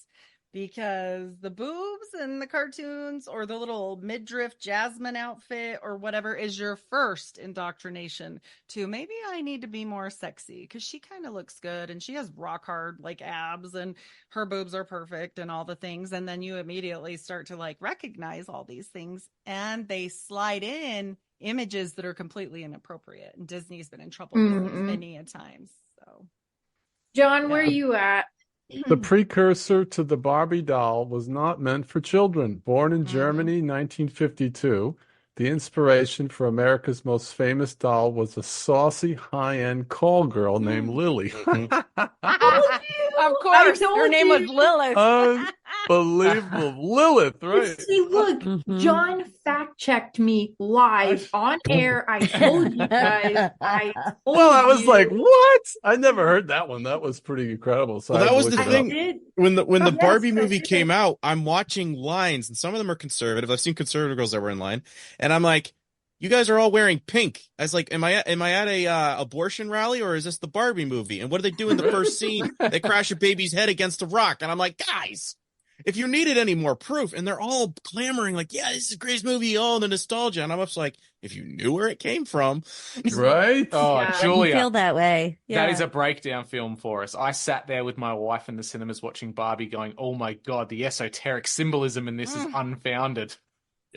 because the boobs in the cartoons or the little midriff Jasmine outfit or whatever is your first indoctrination to maybe I need to be more sexy because she kind of looks good and she has rock hard like abs and her boobs are perfect and all the things. And then you immediately start to like recognize all these things and they slide in images that are completely inappropriate. And Disney's been in trouble for this many a times. So, John, where are you at? The precursor to the Barbie doll was not meant for children. Born in Germany, 1952, the inspiration for America's most famous doll was a saucy, high-end call girl named Lily. Of course, her name was Lilith. Unbelievable. Lilith, right? See, look, John fact-checked me live on air. I told you guys. I was like, what? I never heard that one. That was pretty incredible. So well, that was the looked it thing. When the Barbie movie came out, I'm watching lines, and some of them are conservative. I've seen conservative girls that were in line, and I'm like, you guys are all wearing pink. I was like, am I at a abortion rally, or is this the Barbie movie? And what do they do in the first scene? They crash a baby's head against a rock. And I'm like, guys, if you needed any more proof, and they're all clamoring like, yeah, this is the greatest movie, the nostalgia. And I'm just like, if you knew where it came from. Right? Oh, Yeah. Julia. I feel that way. Yeah. That is a breakdown film for us. I sat there with my wife in the cinemas watching Barbie going, oh my God, the esoteric symbolism in this is unfounded.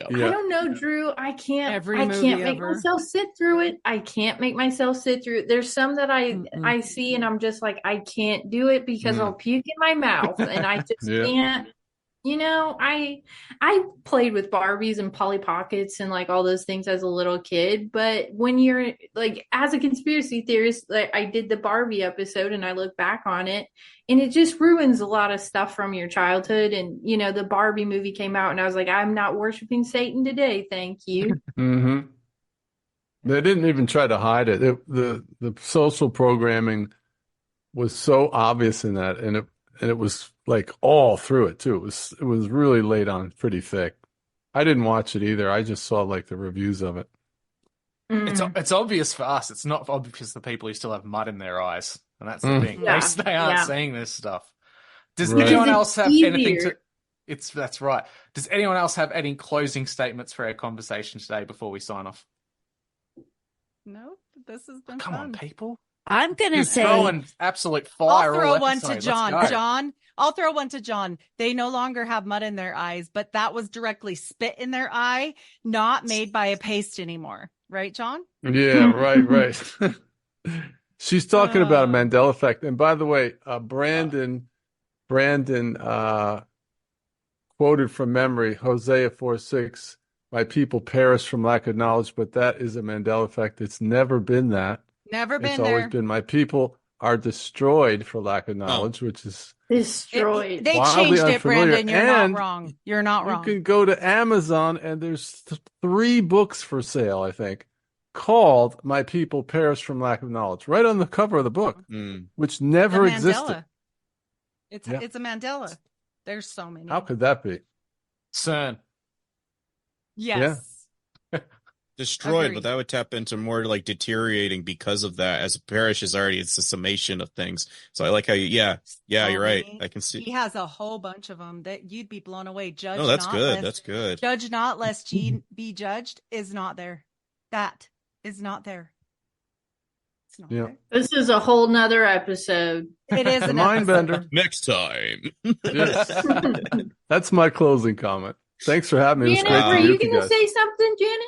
I don't know, Drew. I can't make ever. myself sit through it. I can't make myself sit through it. There's some that I see and I'm just like, I can't do it because I'll puke in my mouth and I just can't. You know, I played with Barbies and Polly Pockets and like all those things as a little kid, but when you're like as a conspiracy theorist, like I did the Barbie episode and I look back on it and it just ruins a lot of stuff from your childhood. And you know, the Barbie movie came out and I was like, I'm not worshiping Satan today, thank you. They didn't even try to hide it. The social programming was so obvious in that, and it was like all through it too. It was really laid on pretty thick. I didn't watch it either. I just saw like the reviews of it. It's obvious for us. It's not obvious to the people who still have mud in their eyes, and that's the thing. Yeah. They aren't seeing this stuff. Does Right. anyone else have anything easier. to? That's right. Does anyone else have any closing statements for our conversation today before we sign off? No, this has been Come fun. on, people. I'm going to You're say, throwing absolute fire. I'll throw all one to episode. John. Let's go. John, I'll throw one to John. They no longer have mud in their eyes, but that was directly spit in their eye, not made by a paste anymore. Right, John? Yeah, right. She's talking about a Mandela effect. And by the way, Brandon quoted from memory Hosea 4:6, my people perish from lack of knowledge, but that is a Mandela effect. It's never been that. Never been It's there. always been my people are destroyed for lack of knowledge, which is Destroyed. They wildly changed it, unfamiliar. Brandon. You're And not wrong. You're not wrong. You can go to Amazon and there's 3 books for sale, I think, called My People Perish from Lack of Knowledge, right on the cover of the book, which never existed. It's a Mandela. There's so many. How could that be? CERN. Yes. Destroyed, Agreed. but that would tap into more like deteriorating because of that. As a parish is already, it's a summation of things. So I like how you're right. I can see. He has a whole bunch of them that you'd be blown away. Judge. No, that's not good. lest- That's good. Judge not lest ye be judged is not there. That is not there. It's not there. This is a whole nother episode. It is The an mind episode. bender. Next time. Yes. That's my closing comment. Thanks for having me. It was Janet, great were to be you with you going to guys. say something, Janet?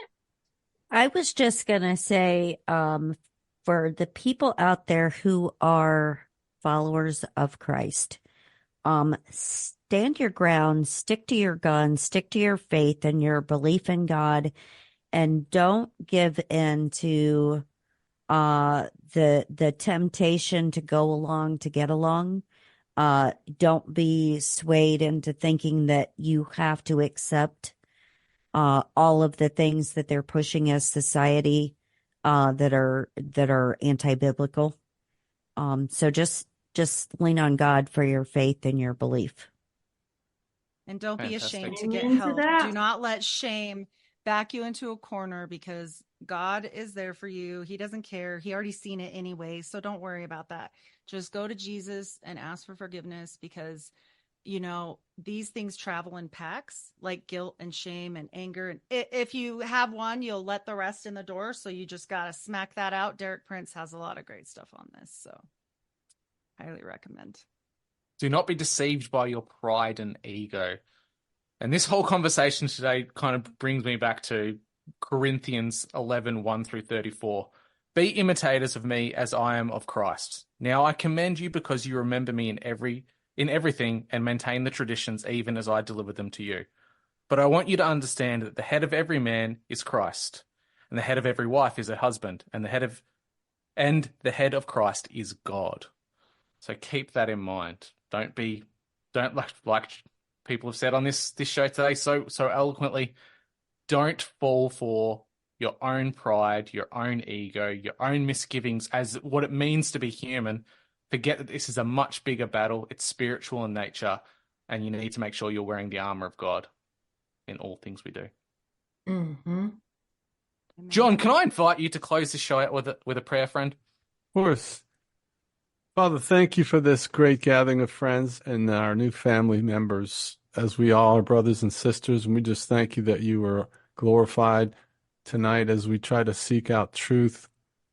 I was just going to say, for the people out there who are followers of Christ, stand your ground, stick to your guns, stick to your faith and your belief in God, and don't give in to the temptation to go along to get along. Don't be swayed into thinking that you have to accept all of the things that they're pushing as society that are anti-biblical. So just lean on God for your faith and your belief. And don't be Fantastic. ashamed to get Amen to help. that. Do not let shame back you into a corner because God is there for you. He doesn't care. He already seen it anyway. So don't worry about that. Just go to Jesus and ask for forgiveness because these things travel in packs, like guilt and shame and anger. And if you have one, you'll let the rest in the door. So you just got to smack that out. Derek Prince has a lot of great stuff on this. So highly recommend. Do not be deceived by your pride and ego. And this whole conversation today kind of brings me back to Corinthians 11, 1 through 34. Be imitators of me as I am of Christ. Now I commend you because you remember me in everything and maintain the traditions even as I deliver them to you. But I want you to understand that the head of every man is Christ, and the head of every wife is her husband, and the head of Christ is God. So keep that in mind. Don't like people have said on this show today so eloquently, don't fall for your own pride, your own ego, your own misgivings as what it means to be human. Forget that this is a much bigger battle. It's spiritual in nature, and you need to make sure you're wearing the armor of God in all things we do. Mm-hmm. John, can I invite you to close the show out with a prayer, friend? Of course. Father, thank you for this great gathering of friends and our new family members, as we all are brothers and sisters. And we just thank you that you were glorified tonight as we try to seek out truth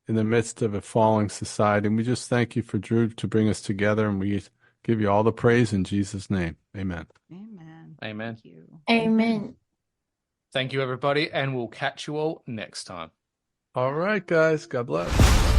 in the midst of a falling society. And we just thank you for Drew to bring us together. And we give you all the praise in Jesus' name. Amen. Amen. Amen. Thank you. Amen. Thank you, everybody. And we'll catch you all next time. All right, guys. God bless.